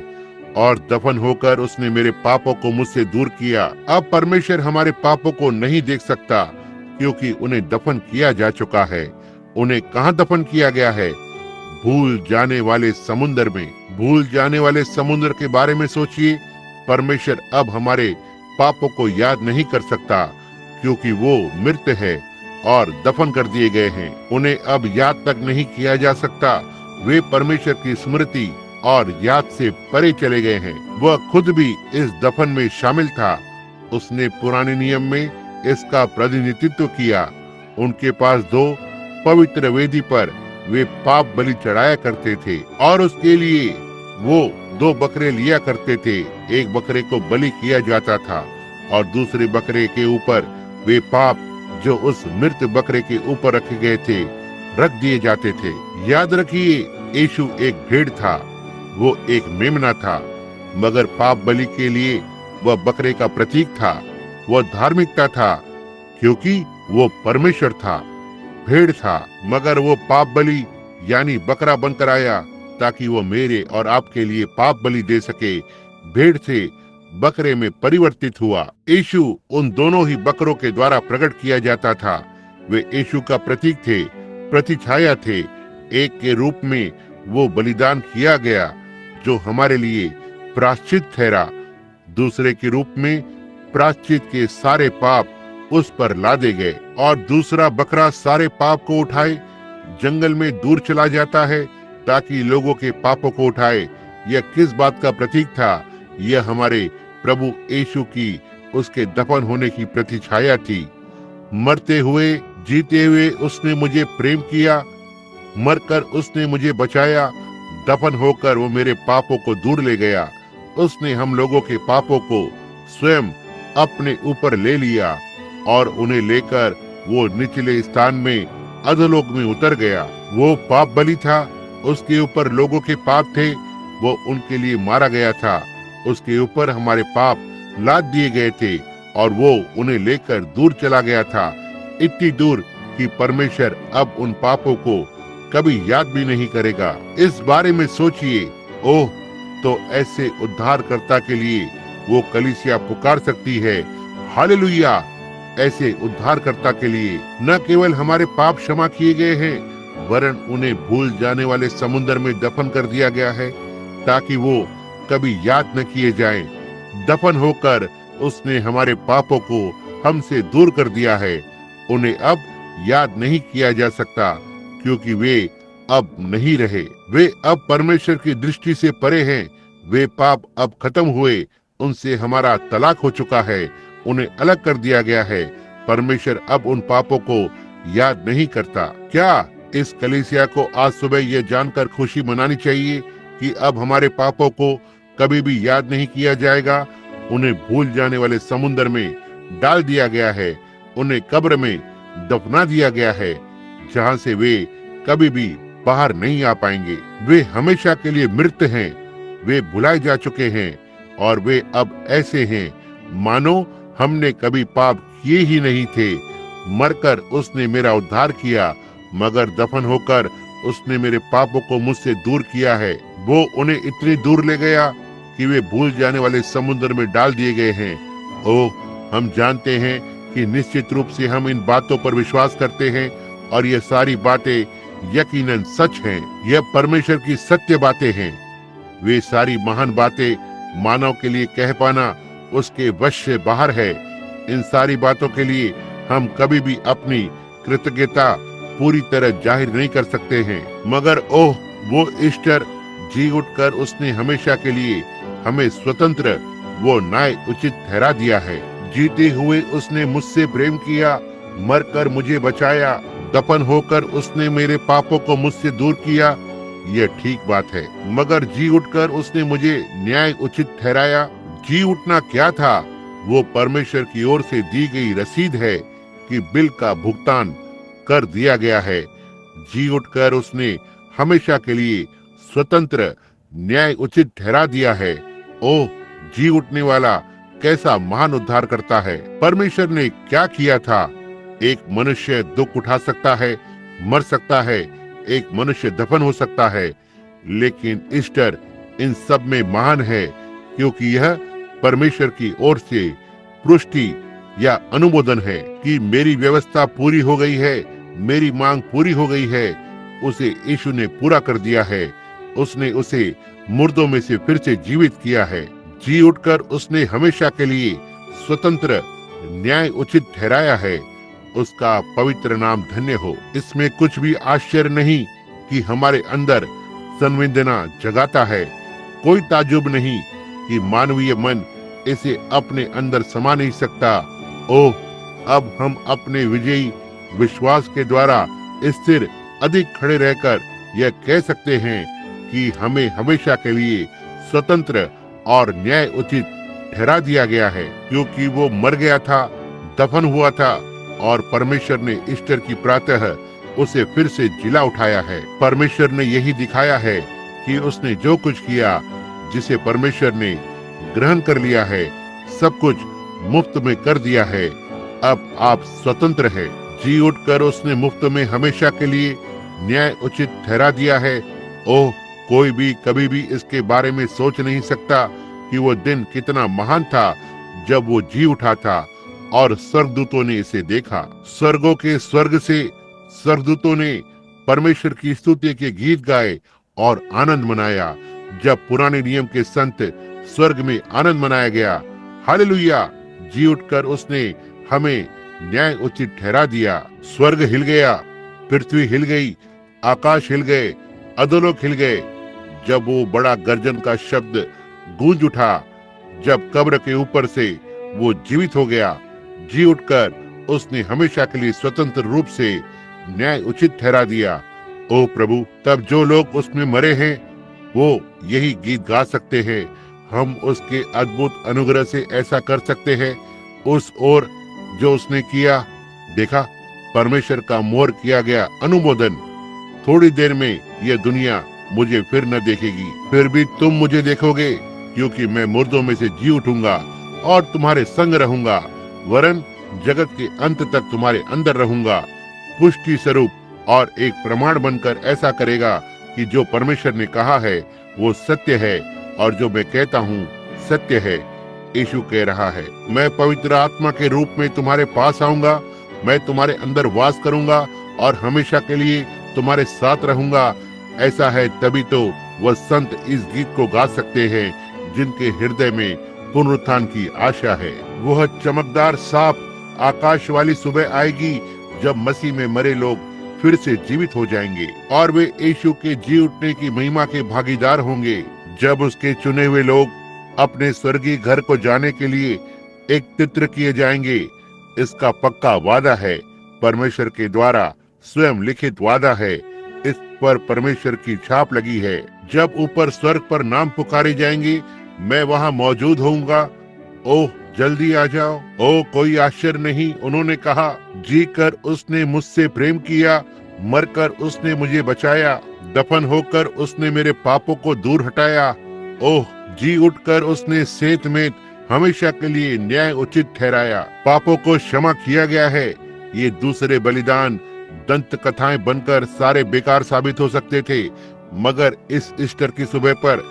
और दफन होकर उसने मेरे पापों को मुझसे दूर किया। अब परमेश्वर हमारे पापों को नहीं देख सकता क्योंकि उन्हें दफन किया जा चुका है। उन्हें कहाँ दफन किया गया है? भूल जाने वाले समुद्र में। भूल जाने वाले समुद्र के बारे में सोचिए। परमेश्वर अब हमारे पापों को याद नहीं कर सकता क्योंकि वो मृत है और दफन कर दिए गए हैं। उन्हें अब याद तक नहीं किया जा सकता। वे परमेश्वर की स्मृति और याद से परे चले गए हैं। वह खुद भी इस दफन में शामिल था। उसने पुराने नियम में इसका प्रतिनिधित्व किया। उनके पास 2 पवित्र वेदी पर वे पाप बलि चढ़ाया करते थे और उसके लिए वो 2 बकरे लिया करते थे। एक बकरे को बलि किया जाता था और दूसरे बकरे के ऊपर वे पाप जो उस मृत बकरे के ऊपर रखे गए थे रख दिए जाते थे। याद रखिए, यीशु एक भेड़ था, वो एक मेमना था, मगर पाप बलि के लिए वह बकरे का प्रतीक था। वह धार्मिकता था क्योंकि वो परमेश्वर था। भेड़ था मगर वो पाप बलि यानी बकरा बनकर आया ताकि वो मेरे और आपके लिए पाप बलि दे सके। भेड़ से बकरे में परिवर्तित हुआ। यीशु उन दोनों ही बकरों के द्वारा प्रकट किया जाता था। वे यीशु का प्रतीक थे, प्रतिछाया थे। एक के रूप में वो बलिदान किया गया जो हमारे लिए प्रायश्चित ठहरा। दूसरे के रूप में प्रायश्चित के सारे पाप उस पर लादे गए और दूसरा बकरा सारे पाप को उठाए जंगल में दूर चला जाता है ताकि लोगों के पापों को उठाए। यह किस बात का प्रतीक था? यह हमारे प्रभु यीशु की उसके दफन होने की प्रतिछाया थी। मरते हुए जीते हुए उसने मुझे प्रेम किया, मरकर उसने मुझे बचाया, दफन होकर वो मेरे पापों को दूर ले गया। उसने हम लोगों के पापों को स्वयं अपने ऊपर ले लिया और उन्हें लेकर वो निचले स्थान में अधोलोक में उतर गया। वो पाप बलि था, उसके ऊपर लोगों के पाप थे, वो उनके लिए मारा गया था। उसके ऊपर हमारे पाप लाद दिए गए थे और वो उन्हें लेकर दूर चला गया था, इतनी दूर कि परमेश्वर अब उन पापों को कभी याद भी नहीं करेगा। इस बारे में सोचिए। ओह, तो ऐसे उद्धारकर्ता के लिए वो कलीसिया पुकार सकती है। हालेलुया! ऐसे उद्धारकर्ता के लिए न केवल हमारे पाप क्षमा किए गए हैं, वरन उन्हें भूल जाने वाले समुद्र में दफन कर दिया गया है, ताकि वो कभी याद न किए जाएं। दफन होकर उसने हमारे पापों को हमसे दूर कर दिया है। उन्हें अब याद नहीं किया जा सकता, क्योंकि वे अब नहीं रहे। वे अब परमेश्वर की दृष्टि से परे हैं। वे पाप अब खत्म हुए, उनसे हमारा तलाक हो चुका है, उन्हें अलग कर दिया गया है। परमेश्वर अब उन पापों को याद नहीं करता। क्या इस कलीसिया को आज सुबह यह जानकर खुशी मनानी चाहिए कि अब हमारे पापों को कभी भी याद नहीं किया जाएगा? उन्हें भूल जाने वाले समुद्र में डाल दिया गया है, उन्हें कब्र में दफना दिया गया है, जहाँ से वे कभी भी बाहर नहीं आ पाएंगे। वे हमेशा के लिए मृत हैं, वे भुलाए जा चुके हैं और वे अब ऐसे हैं मानो हमने कभी पाप किए ही नहीं थे। मरकर उसने मेरा उद्धार किया, मगर दफन होकर उसने मेरे पापों को मुझसे दूर किया है। वो उन्हें इतनी दूर ले गया कि वे भूल जाने वाले समुद्र में डाल दिए गए हैं। ओह, हम जानते हैं कि निश्चित रूप से हम इन बातों पर विश्वास करते हैं और ये सारी बातें यकीनन सच हैं। यह परमेश्वर की सत्य बातें हैं। वे सारी महान बातें मानव के लिए कह पाना उसके वश से बाहर है। इन सारी बातों के लिए हम कभी भी अपनी कृतज्ञता पूरी तरह जाहिर नहीं कर सकते हैं, मगर ओह, वो ईस्टर जी उठकर उसने हमेशा के लिए हमें स्वतंत्र वो न्याय उचित ठहरा दिया है। जीते हुए उसने मुझसे प्रेम किया, मरकर मुझे बचाया, दफन होकर उसने मेरे पापों को मुझसे दूर किया। यह ठीक बात है, मगर जी उठकर उसने मुझे न्याय उचित ठहराया। जी उठना क्या था? वो परमेश्वर की ओर से दी गई रसीद है कि बिल का भुगतान कर दिया गया है। जी उठकर उसने हमेशा के लिए स्वतंत्र न्याय उचित ठहरा दिया है। ओह, जी उठने वाला कैसा महान उद्धार करता है। परमेश्वर ने क्या किया था? एक मनुष्य दुख उठा सकता है, मर सकता है, एक मनुष्य दफन हो सकता है, लेकिन ईस्टर इन सब में महान है, क्योंकि यह परमेश्वर की ओर से पुष्टि या अनुमोदन है कि मेरी व्यवस्था पूरी हो गई है, मेरी मांग पूरी हो गई है। उसे यीशु ने पूरा कर दिया है। उसने उसे मुर्दों में से फिर से जीवित किया है। जी उठकर उसने हमेशा के लिए स्वतंत्र न्याय उचित ठहराया है। उसका पवित्र नाम धन्य हो। इसमें कुछ भी आश्चर्य नहीं कि हमारे अंदर संवेदना जगाता है। कोई ताज्जुब नहीं कि मानवीय मन इसे अपने अंदर समा नहीं सकता। ओह, अब हम अपने विजयी विश्वास के द्वारा स्थिर अधिक खड़े रहकर यह कह सकते हैं कि हमें हमेशा के लिए स्वतंत्र और न्याय उचित ठहरा दिया गया है, क्योंकि वो मर गया था, दफन हुआ था और परमेश्वर ने ईस्टर की प्रातः उसे फिर से जिला उठाया है। परमेश्वर ने यही दिखाया है कि उसने जो कुछ किया, जिसे परमेश्वर ने ग्रहण कर लिया है, सब कुछ मुफ्त में कर दिया है। अब आप स्वतंत्र हैं। जी उठकर उसने मुफ्त में हमेशा के लिए न्याय उचित ठहरा दिया है। ओह, कोई भी कभी भी इसके बारे में सोच नहीं सकता कि वो दिन कितना महान था जब वो जी उठा था और स्वर्गदूतों ने इसे देखा। स्वर्गों के स्वर्ग से स्वर्गदूतों ने परमेश्वर की स्तुति के गीत गाए और आनंद मनाया। जब पुराने नियम के संत स्वर्ग में आनंद मनाया गया। हालेलुया! जी उठकर उसने हमें न्याय उचित ठहरा दिया। स्वर्ग हिल गया, पृथ्वी हिल गई, आकाश हिल गए, अधोलोक हिल गए जब वो बड़ा गर्जन का शब्द गूंज उठा। जब कब्र के ऊपर से वो जीवित हो गया। जी उठकर उसने हमेशा के लिए स्वतंत्र रूप से न्याय उचित ठहरा दिया। ओ प्रभु, तब जो लोग उसमें मरे हैं वो यही गीत गा सकते हैं। हम उसके अद्भुत अनुग्रह से ऐसा कर सकते हैं। उस और जो उसने किया, देखा परमेश्वर का मोहर किया गया अनुमोदन। थोड़ी देर में यह दुनिया मुझे फिर न देखेगी, फिर भी तुम मुझे देखोगे, क्योंकि मैं मुर्दों में से जी उठूंगा और तुम्हारे संग रहूंगा, वरन जगत के अंत तक तुम्हारे अंदर रहूंगा। पुष्टि स्वरूप और एक प्रमाण बनकर ऐसा करेगा कि जो परमेश्वर ने कहा है वो सत्य है, और जो मैं कहता हूँ सत्य है। यीशु कह रहा है, मैं पवित्र आत्मा के रूप में तुम्हारे पास आऊंगा, मैं तुम्हारे अंदर वास करूंगा और हमेशा के लिए तुम्हारे साथ रहूंगा। ऐसा है तभी तो वह संत इस गीत को गा सकते हैं जिनके हृदय में पुनरुत्थान की आशा है। वह चमकदार साफ आकाश वाली सुबह आएगी जब मसीह में मरे लोग फिर से जीवित हो जाएंगे और वे यीशु के जी उठने की महिमा के भागीदार होंगे। जब उसके चुने हुए लोग अपने स्वर्गीय घर को जाने के लिए एकत्रित किए जाएंगे। इसका पक्का वादा है, परमेश्वर के द्वारा स्वयं लिखित वादा है। इस पर परमेश्वर की छाप लगी है। जब ऊपर स्वर्ग पर नाम पुकारे जाएंगे, मैं वहाँ मौजूद होऊंगा। ओह जल्दी आ जाओ। ओह कोई आश्चर्य नहीं, उन्होंने कहा, जी कर उसने मुझसे प्रेम किया, मरकर उसने मुझे बचाया, दफन होकर उसने मेरे पापों को दूर हटाया। ओह जी उठकर उसने सेत में हमेशा के लिए न्याय उचित ठहराया। पापों को क्षमा किया गया है। ये दूसरे बलिदान दंत कथाएं बनकर सारे बेकार साबित हो सकते थे, मगर इस ईस्टर की सुबह पर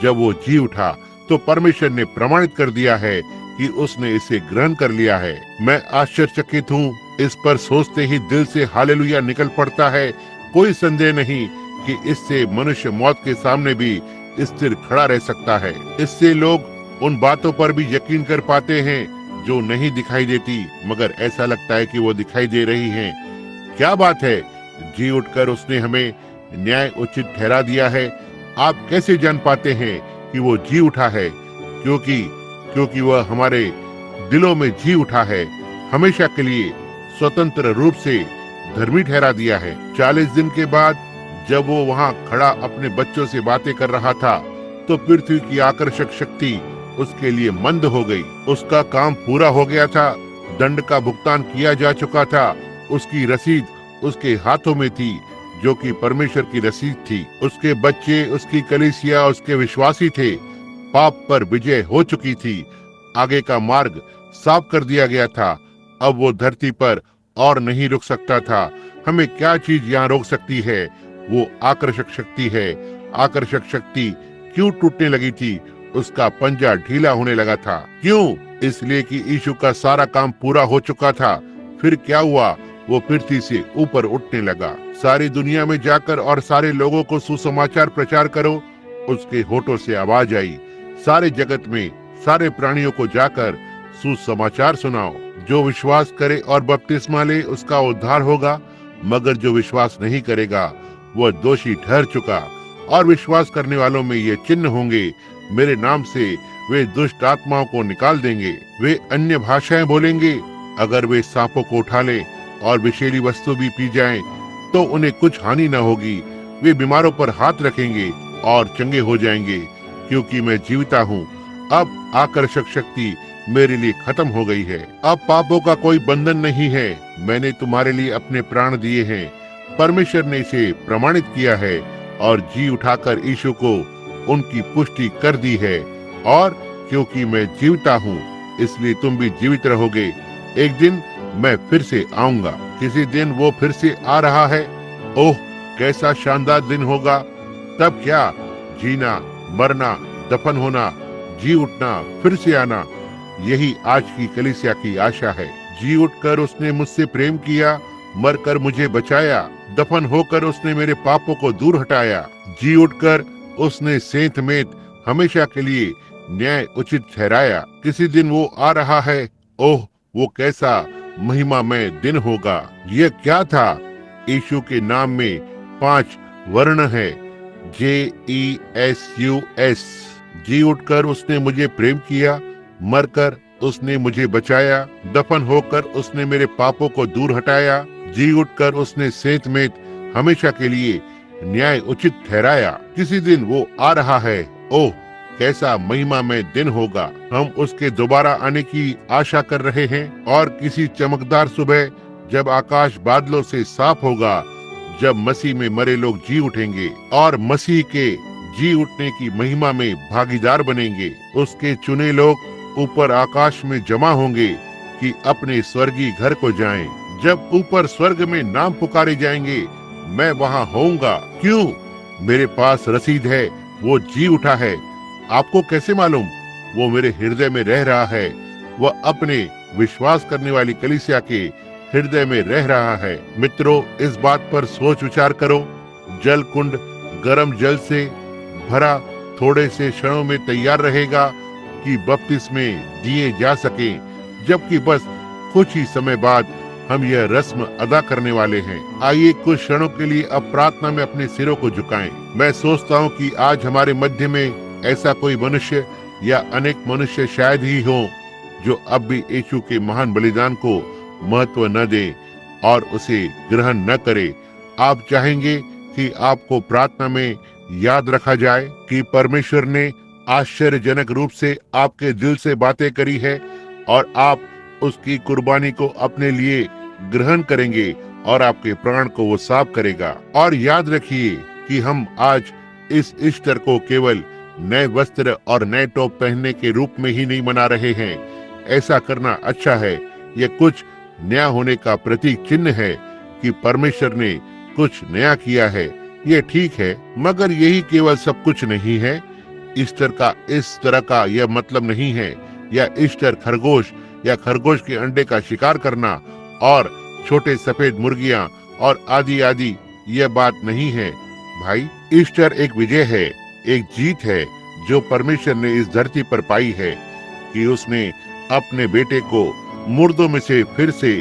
जब वो जी उठा तो परमेश्वर ने प्रमाणित कर दिया है कि उसने इसे ग्रहण कर लिया है। मैं आश्चर्यचकित हूँ। इस पर सोचते ही दिल से हालेलुया निकल पड़ता है। कोई संदेह नहीं कि इससे मनुष्य मौत के सामने भी स्थिर खड़ा रह सकता है। इससे लोग उन बातों पर भी यकीन कर पाते हैं जो नहीं दिखाई देती, मगर ऐसा लगता है कि वो दिखाई दे रही हैं। क्या बात है, जी उठकर उसने हमें न्याय उचित ठहरा दिया है। आप कैसे जान पाते हैं कि वो जी उठा है? क्योंकि वह हमारे दिलों में जी उठा है, हमेशा के लिए स्वतंत्र रूप से धर्मी ठहरा दिया है। 40 दिन के बाद जब वो वहाँ खड़ा अपने बच्चों से बातें कर रहा था, तो पृथ्वी की आकर्षक शक्ति उसके लिए मंद हो गई। उसका काम पूरा हो गया था, दंड का भुगतान किया जा चुका था। उसकी रसीद उसके हाथों में थी, जो कि परमेश्वर की रसीद थी। उसके बच्चे, उसकी कलीसिया, उसके विश्वासी थे। पाप पर विजय हो चुकी थी। आगे का मार्ग साफ कर दिया गया था। अब वो धरती पर और नहीं रुक सकता था। हमें क्या चीज यहाँ रोक सकती है? वो आकर्षक शक्ति है। आकर्षक शक्ति क्यों टूटने लगी थी? उसका पंजा ढीला होने लगा था। क्यों? इसलिए कि यीशु का सारा काम पूरा हो चुका था। फिर क्या हुआ? वो पृथ्वी से ऊपर उठने लगा। सारी दुनिया में जाकर और सारे लोगों को सुसमाचार प्रचार करो। उसके होठों से आवाज आई, सारे जगत में सारे प्राणियों को जाकर सुसमाचार सुनाओ। जो विश्वास करे और बपतिस्मा ले उसका उद्धार होगा, मगर जो विश्वास नहीं करेगा वह दोषी ठहर चुका। और विश्वास करने वालों में ये चिन्ह होंगे, मेरे नाम से वे दुष्ट आत्माओं को निकाल देंगे, वे अन्य भाषाएं बोलेंगे, अगर वे सांपों को उठा ले और विषैली वस्तु भी पी जाएं, तो उन्हें कुछ हानि न होगी। वे बीमारों पर हाथ रखेंगे और चंगे हो जाएंगे, क्योंकि मैं जीविता हूँ। अब आकर्षक शक्ति मेरे लिए खत्म हो गई है। अब पापों का कोई बंधन नहीं है। मैंने तुम्हारे लिए अपने प्राण दिए हैं। परमेश्वर ने इसे प्रमाणित किया है और जी उठाकर यीशु को उनकी पुष्टि कर दी है। और क्योंकि मैं जीविता हूँ, इसलिए तुम भी जीवित रहोगे। एक दिन मैं फिर से आऊंगा। किसी दिन वो फिर से आ रहा है। ओह कैसा शानदार दिन होगा। तब क्या, जीना, मरना, दफन होना, जी उठना, फिर से आना, यही आज की कलीसिया की आशा है। जी उठकर उसने मुझसे प्रेम किया, मरकर मुझे बचाया, दफन होकर उसने मेरे पापों को दूर हटाया, जी उठकर उसने सेंत में हमेशा के लिए न्याय उचित ठहराया। किसी दिन वो आ रहा है। ओह वो कैसा महिमामय दिन होगा। यह क्या था? यीशु के नाम में 5 वर्ण है, JESUS। जी उठकर उसने मुझे प्रेम किया, मरकर उसने मुझे बचाया, दफन होकर उसने मेरे पापों को दूर हटाया, जी उठकर उसने सेंत में हमेशा के लिए न्याय उचित ठहराया। किसी दिन वो आ रहा है। ओह कैसा महिमामय दिन होगा। हम उसके दोबारा आने की आशा कर रहे हैं और किसी चमकदार सुबह जब आकाश बादलों से साफ होगा, जब मसीह में मरे लोग जी उठेंगे और मसीह के जी उठने की महिमा में भागीदार बनेंगे। उसके चुने लोग ऊपर आकाश में जमा होंगे कि अपने स्वर्गीय घर को जाएं। जब ऊपर स्वर्ग में नाम पुकारे जाएंगे, मैं वहां होऊंगा। क्यों? मेरे पास रसीद है, वो जी उठा है। आपको कैसे मालूम? वो मेरे हृदय में रह रहा है। वह अपने विश्वास करने वाली कलीसिया के हृदय में रह रहा है। मित्रों, इस बात पर सोच विचार करो। जल कुंड गर्म जल से भरा थोड़े से क्षणों में तैयार रहेगा कि बपतिस्मे दिए जा सके, जबकि बस कुछ ही समय बाद हम यह रस्म अदा करने वाले हैं। आइए कुछ क्षणों के लिए अब प्रार्थना में अपने सिरों को झुकाएं। मैं सोचता हूँ कि आज हमारे मध्य में ऐसा कोई मनुष्य या अनेक मनुष्य शायद ही हो जो अब भी यीशु के महान बलिदान को महत्व न दे और उसे ग्रहण न करे। आप चाहेंगे कि आपको प्रार्थना में याद रखा जाए कि परमेश्वर ने आश्चर्यजनक रूप से आपके दिल से बातें करी है और आप उसकी कुर्बानी को अपने लिए ग्रहण करेंगे और आपके प्राण को वो साफ करेगा। और याद रखिए कि हम आज इस ईस्टर को केवल नए वस्त्र और नए टॉप पहनने के रूप में ही नहीं मना रहे हैं। ऐसा करना अच्छा है। यह कुछ नया होने का प्रतीक चिन्ह है कि परमेश्वर ने कुछ नया किया है। ये ठीक है, मगर यही केवल सब कुछ नहीं है। ईस्टर का इस तरह का यह मतलब नहीं है, या ईस्टर खरगोश या खरगोश के अंडे का शिकार करना और छोटे सफेद मुर्गियां और आदि आदि, यह बात नहीं है भाई। ईस्टर एक विजय है, एक जीत है जो परमेश्वर ने इस धरती पर पाई है कि उसने अपने बेटे को मुर्दों में से फिर से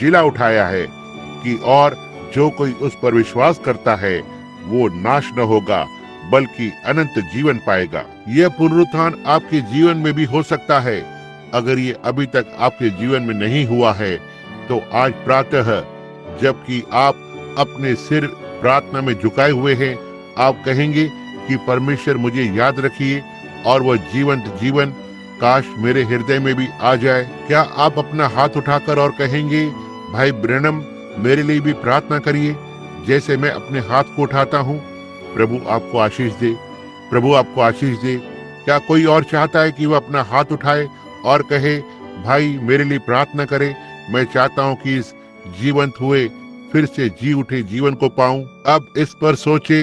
जिला उठाया है कि और जो कोई उस पर विश्वास करता है वो नाश न होगा बल्कि अनंत जीवन पाएगा। यह पुनरुत्थान आपके जीवन में भी हो सकता है। अगर ये अभी तक आपके जीवन में नहीं हुआ है तो आज प्रातः, जबकि आप अपने सिर प्रार्थना में झुकाए हुए हैं, आप कहेंगे कि परमेश्वर मुझे याद रखिए और वह जीवंत जीवन काश मेरे हृदय में भी आ जाए। क्या आप अपना हाथ उठाकर और कहेंगे, भाई ब्रैनम मेरे लिए भी प्रार्थना करिए जैसे मैं अपने हाथ को उठाता हूँ। प्रभु आपको आशीष दे, प्रभु आपको आशीष दे। क्या कोई और चाहता है कि वह अपना हाथ उठाए और कहे, भाई मेरे लिए प्रार्थना करे, मैं चाहता हूँ कि इस जीवंत हुए फिर से जी उठे जीवन को पाऊं। अब इस पर सोचे,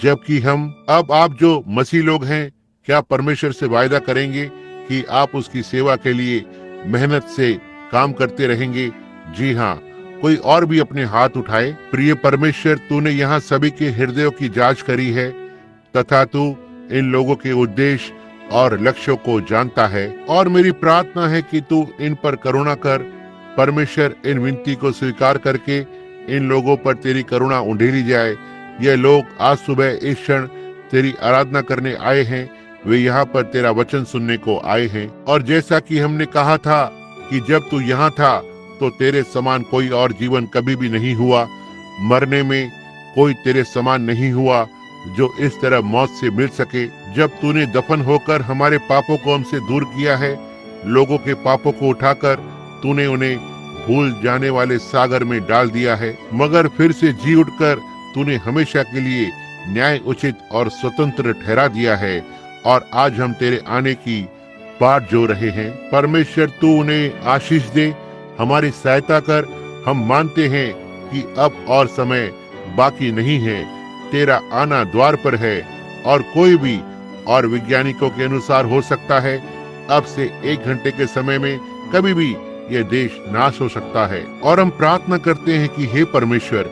जबकि अब आप जो मसीह लोग हैं, क्या परमेश्वर से वायदा करेंगे कि आप उसकी सेवा के लिए मेहनत से काम करते रहेंगे? जी हाँ, कोई और भी अपने हाथ उठाए। प्रिय परमेश्वर, तूने यहाँ सभी के हृदयों की जांच करी है तथा तू इन लोगों के उद्देश्य और लक्ष्यों को जानता है, और मेरी प्रार्थना है कि तू इन पर करुणा कर। परमेश्वर, इन विनती को स्वीकार करके इन लोगों पर तेरी करुणा उंडेली जाए। ये लोग आज सुबह इस क्षण तेरी आराधना करने आए हैं, वे यहाँ पर तेरा वचन सुनने को आए हैं। और जैसा कि हमने कहा था कि जब तू यहाँ था तो तेरे समान कोई और जीवन कभी भी नहीं हुआ। मरने में कोई तेरे समान नहीं हुआ जो इस तरह मौत से मिल सके। जब तूने दफन होकर हमारे पापों को हमसे दूर किया है, लोगों के पापों को उठाकर तूने उन्हें भूल जाने वाले सागर में डाल दिया है, मगर फिर से जी उठकर तूने हमेशा के लिए न्याय उचित और स्वतंत्र ठहरा दिया है। और आज हम तेरे आने की बाट जो रहे हैं। परमेश्वर, तू उन्हें आशीष दे, हमारी सहायता कर। हम मानते हैं कि अब और समय बाकी नहीं है, तेरा आना द्वार पर है और कोई भी, और वैज्ञानिकों के अनुसार हो सकता है अब से 1 घंटे के समय में कभी भी यह देश नाश हो सकता है। और हम प्रार्थना करते हैं कि हे परमेश्वर,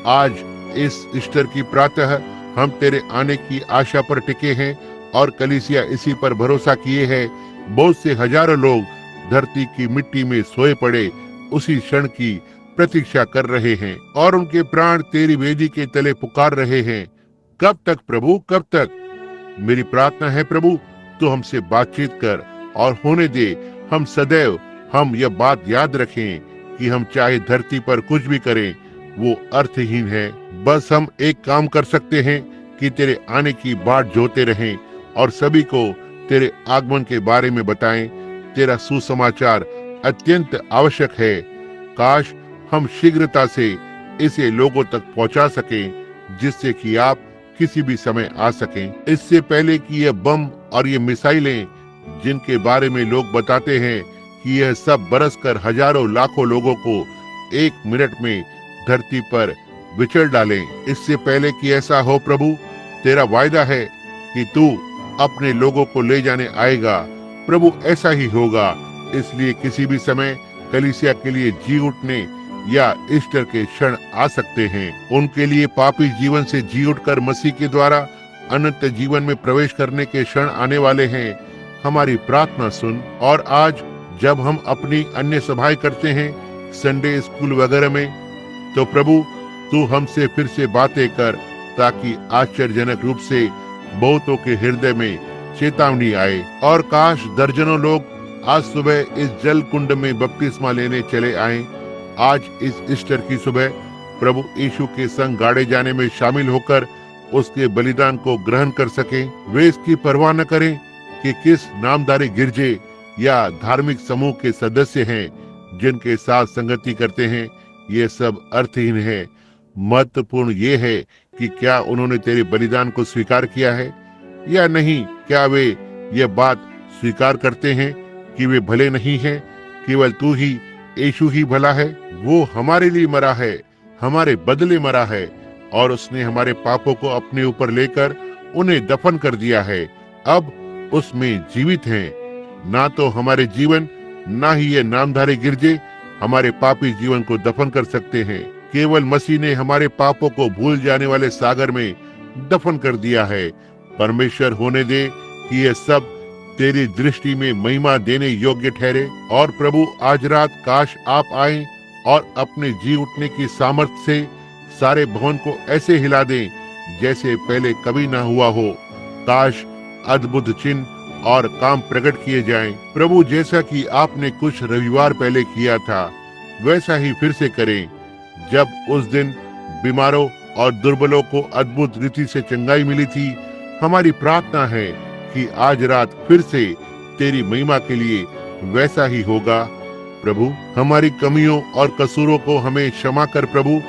आज इस ईस्टर की प्रातः हम तेरे आने की आशा पर टिके हैं और कलीसिया इसी पर भरोसा किए है। बहुत से हजारों लोग धरती की मिट्टी में सोए पड़े उसी क्षण की प्रतीक्षा कर रहे हैं और उनके प्राण तेरी वेदी के तले पुकार रहे हैं। कब तक प्रभु, कब तक? मेरी प्रार्थना है प्रभु, तू हमसे बातचीत कर और होने दे हम सदैव यह बात याद रखें कि हम चाहे धरती पर कुछ भी करें वो अर्थहीन है। बस हम एक काम कर सकते हैं कि तेरे आने की बाट जोते रहें और सभी को तेरे आगमन के बारे में बताएं। तेरा सुसमाचार अत्यंत आवश्यक है। काश हम शीघ्रता से इसे लोगों तक पहुंचा सकें, जिससे कि आप किसी भी समय आ सकें। इससे पहले कि यह बम और ये मिसाइलें, जिनके बारे में लोग बताते हैं कि यह सब बरसकर हजारों लाखों लोगों को 1 मिनट में धरती पर विचल डालें, इससे पहले कि ऐसा हो प्रभु, तेरा वायदा है कि तू अपने लोगों को ले जाने आएगा। प्रभु, ऐसा ही होगा। इसलिए किसी भी समय कलीसिया के लिए जी उठने या ईस्टर के क्षण आ सकते हैं। उनके लिए पापी जीवन से जी उठकर मसीह के द्वारा अनंत जीवन में प्रवेश करने के क्षण आने वाले हैं। हमारी प्रार्थना सुन। और आज जब हम अपनी अन्य सभाएं करते हैं, संडे स्कूल वगैरह में, तो प्रभु तू हमसे फिर से बातें कर, ताकि आश्चर्यजनक रूप से बहुतों के हृदय में चेतावनी आए। और काश दर्जनों लोग आज सुबह इस जल कुंड में बपतिस्मा लेने चले आए। आज इस ईस्टर की सुबह प्रभु यीशु के संग गाड़े जाने में शामिल होकर उसके बलिदान को ग्रहण कर सकें। वे इसकी परवाह न करें कि किस नामधारी गिरजे या धार्मिक समूह के सदस्य हैं जिनके साथ संगति करते हैं। ये सब अर्थहीन है। महत्वपूर्ण ये है कि क्या उन्होंने तेरे बलिदान को स्वीकार किया है या नहीं। क्या वे ये बात स्वीकार करते हैं कि वे भले नहीं हैं, केवल तू ही, यीशु ही भला है। वो हमारे लिए मरा है, हमारे बदले मरा है, और उसने हमारे पापों को अपने ऊपर लेकर उन्हें दफन कर दिया है। अब उसमें जीवित हैं। ना तो हमारे जीवन, ना ही ये नामधारी गिरजे हमारे पापी जीवन को दफन कर सकते हैं। केवल मसीह ने हमारे पापों को भूल जाने वाले सागर में दफन कर दिया है। परमेश्वर होने दे कि यह सब तेरी दृष्टि में महिमा देने योग्य ठहरे। और प्रभु, आज रात काश आप आएं और अपने जी उठने की सामर्थ्य से सारे भवन को ऐसे हिला दें जैसे पहले कभी ना हुआ हो। काश अद्भुत चिन्ह और काम प्रकट किए जाएं। प्रभु, जैसा कि आपने कुछ रविवार पहले किया था, वैसा ही फिर से करें। जब उस दिन बीमारों और दुर्बलों को अद्भुत रीति से चंगाई मिली थी, हमारी प्रार्थना है कि आज रात फिर से तेरी महिमा के लिए वैसा ही होगा। प्रभु, हमारी कमियों और कसूरों को हमें क्षमा कर प्रभु।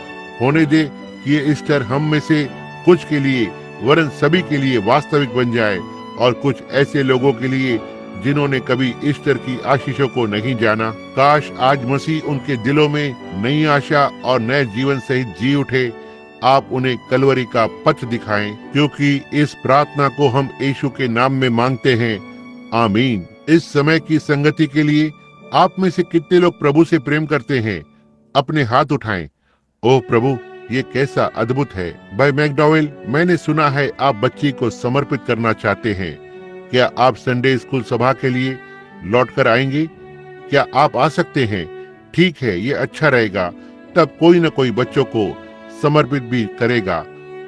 होने दे कि ये ईस्टर हम में से कुछ के लिए, वरन सभी के लिए वास्तविक बन जाए, और कुछ ऐसे लोगों के लिए जिन्होंने कभी ईस्टर की आशीषों को नहीं जाना। काश आज मसीह उनके दिलों में नई आशा और नए जीवन सहित जी उठे। आप उन्हें कलवरी का पथ दिखाएं, क्योंकि इस प्रार्थना को हम यीशु के नाम में मांगते हैं। आमीन। इस समय की संगति के लिए आप में से कितने लोग प्रभु से प्रेम करते हैं? अपने हाथ उठाएं। ओह प्रभु, ये कैसा अद्भुत है। भाई मैकडॉवेल, मैंने सुना है आप बच्ची को समर्पित करना चाहते हैं। क्या आप संडे स्कूल सभा के लिए लौट कर आएंगे? क्या आप आ सकते हैं? ठीक है, ये अच्छा रहेगा। तब कोई न कोई बच्चों को समर्पित भी करेगा।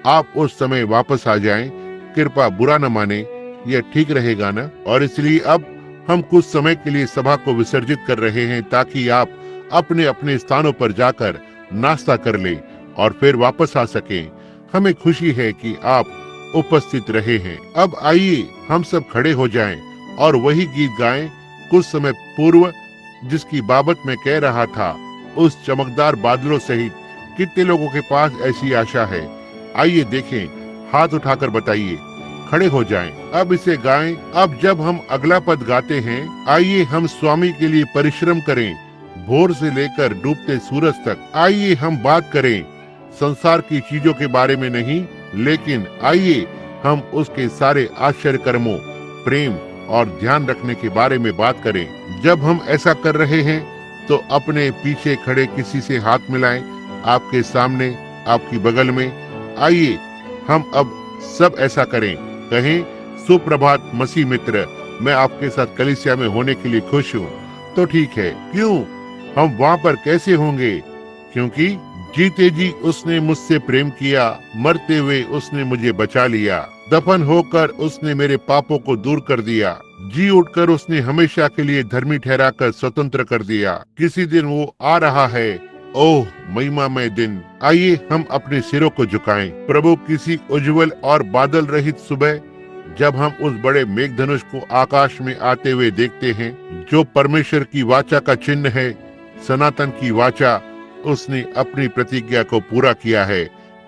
आप उस समय वापस आ जाएं। कृपया बुरा न माने, यह ठीक रहेगा ना? और इसलिए अब हम कुछ समय के लिए सभा को विसर्जित कर रहे हैं, ताकि आप अपने अपने स्थानों पर जाकर नाश्ता कर लें और फिर वापस आ सकें। हमें खुशी है कि आप उपस्थित रहे हैं। अब आइए हम सब खड़े हो जाएं और वही गीत गाएं कुछ समय पूर्व, जिसकी बाबत मैं कह रहा था। उस चमकदार बादलों सहित कितने लोगों के पास ऐसी आशा है? आइए देखें, हाथ उठाकर बताइए। खड़े हो जाएं, अब इसे गाएं। अब जब हम अगला पद गाते हैं, आइए हम स्वामी के लिए परिश्रम करें, भोर से लेकर डूबते सूरज तक। आइए हम बात करें संसार की चीजों के बारे में नहीं, लेकिन आइए हम उसके सारे आश्चर्य कर्मों, प्रेम और ध्यान रखने के बारे में बात करें। जब हम ऐसा कर रहे हैं तो अपने पीछे खड़े किसी से हाथ मिलाएं, आपके सामने, आपकी बगल में। आइए हम अब सब ऐसा करें। कहें, सुप्रभात मसीह मित्र, मैं आपके साथ कलीसिया में होने के लिए खुश हूँ। तो ठीक है, क्यों? हम वहाँ पर कैसे होंगे? क्योंकि जीते जी उसने मुझसे प्रेम किया, मरते हुए उसने मुझे बचा लिया, दफन होकर उसने मेरे पापों को दूर कर दिया, जी उठकर उसने हमेशा के लिए धर्मी ठहराकर स्वतंत्र कर दिया। किसी दिन वो आ रहा है, ओह महिमामय दिन। आइए हम अपने सिरों को झुकाएं। प्रभु, किसी उज्जवल और बादल रहित सुबह, जब हम उस बड़े मेघधनुष को आकाश में आते हुए देखते हैं, जो परमेश्वर की वाचा का चिन्ह है, सनातन की वाचा, उसने अपनी प्रतिज्ञा को पूरा किया है।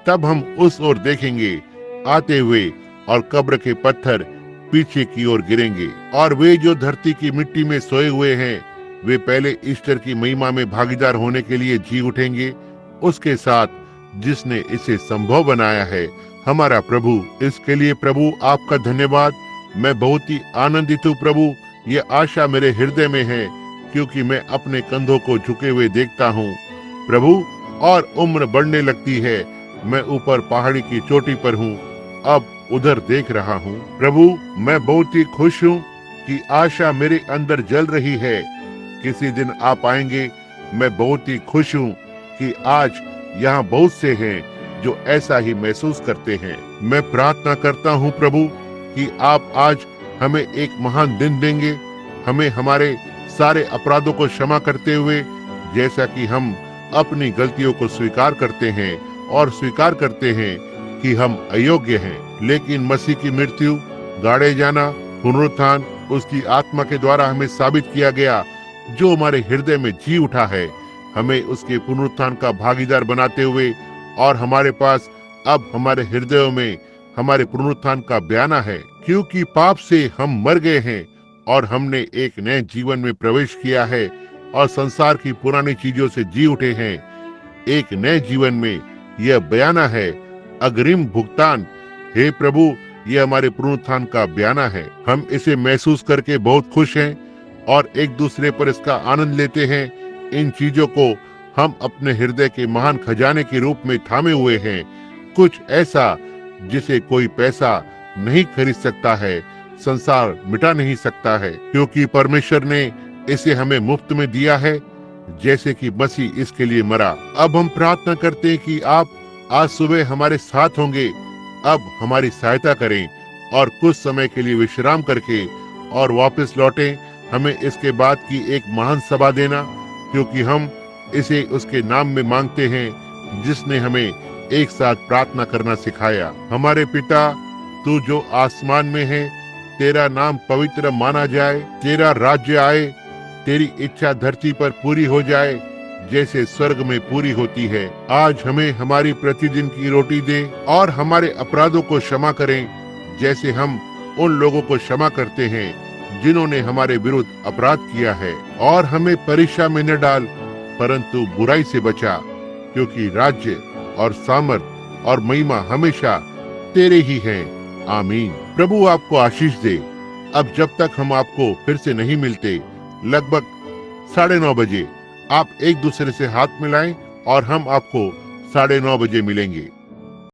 तब हम उस ओर देखेंगे आते हुए और कब्र के पत्थर पीछे की ओर गिरेंगे और वे जो धरती की मिट्टी में सोए हुए हैं वे पहले ईस्टर की महिमा में भागीदार होने के लिए जी उठेंगे उसके साथ जिसने इसे संभव बनाया है, हमारा प्रभु। इसके लिए प्रभु आपका धन्यवाद। मैं बहुत ही आनंदित हूँ प्रभु। ये आशा मेरे हृदय में है क्योंकि मैं अपने कंधों को झुके हुए देखता हूँ प्रभु और उम्र बढ़ने लगती है। मैं ऊपर पहाड़ी की चोटी पर हूँ, अब उधर देख रहा हूँ प्रभु। मैं बहुत ही खुश हूँ कि आशा मेरे अंदर जल रही है। किसी दिन आप आएंगे। मैं बहुत ही खुश हूँ कि आज यहाँ बहुत से हैं जो ऐसा ही महसूस करते हैं। मैं प्रार्थना करता हूँ प्रभु कि आप आज हमें एक महान दिन देंगे, हमें हमारे सारे अपराधों को क्षमा करते हुए, जैसा कि हम अपनी गलतियों को स्वीकार करते हैं और स्वीकार करते हैं कि हम अयोग्य हैं। लेकिन मसीह की मृत्यु, गाड़े जाना, पुनरुत्थान उसकी आत्मा के द्वारा हमें साबित किया गया, जो हमारे हृदय में जी उठा है, हमें उसके पुनरुत्थान का भागीदार बनाते हुए और हमारे पास अब हमारे हृदयों में हमारे पुनरुत्थान का बयाना है। क्योंकि पाप से हम मर गए हैं और हमने एक नए जीवन में प्रवेश किया है और संसार की पुरानी चीजों से जी उठे हैं। एक नए जीवन में यह बयाना है, अग्रिम भुगतान। हे प्रभु, यह हमारे पुनरुत्थान का बयाना है। हम इसे महसूस करके बहुत खुश हैं और एक दूसरे पर इसका आनंद लेते हैं। इन चीजों को हम अपने हृदय के महान खजाने के रूप में थामे हुए हैं, कुछ ऐसा जिसे कोई पैसा नहीं खरीद सकता है, संसार मिटा नहीं सकता है, क्योंकि परमेश्वर ने इसे हमें मुफ्त में दिया है, जैसे कि मसीह इसके लिए मरा। अब हम प्रार्थना करते हैं कि आप आज सुबह हमारे साथ होंगे। अब हमारी सहायता करें और कुछ समय के लिए विश्राम करके और वापस लौटें। हमें इसके बाद की एक महान सभा देना, क्योंकि हम इसे उसके नाम में मांगते हैं जिसने हमें एक साथ प्रार्थना करना सिखाया। हमारे पिता, तू जो आसमान में है, तेरा नाम पवित्र माना जाए, तेरा राज्य आए, तेरी इच्छा धरती पर पूरी हो जाए जैसे स्वर्ग में पूरी होती है। आज हमें हमारी प्रतिदिन की रोटी दे और हमारे अपराधों को क्षमा करें जैसे हम उन लोगों को क्षमा करते हैं जिन्होंने हमारे विरुद्ध अपराध किया है। और हमें परीक्षा में न डाल परंतु बुराई से बचा, क्योंकि राज्य और सामर्थ और महिमा हमेशा तेरे ही हैं। आमीन। प्रभु आपको आशीष दे। अब जब तक हम आपको फिर से नहीं मिलते, लगभग 9:30 बजे आप एक दूसरे से हाथ मिलाएं और हम आपको 9:30 बजे मिलेंगे।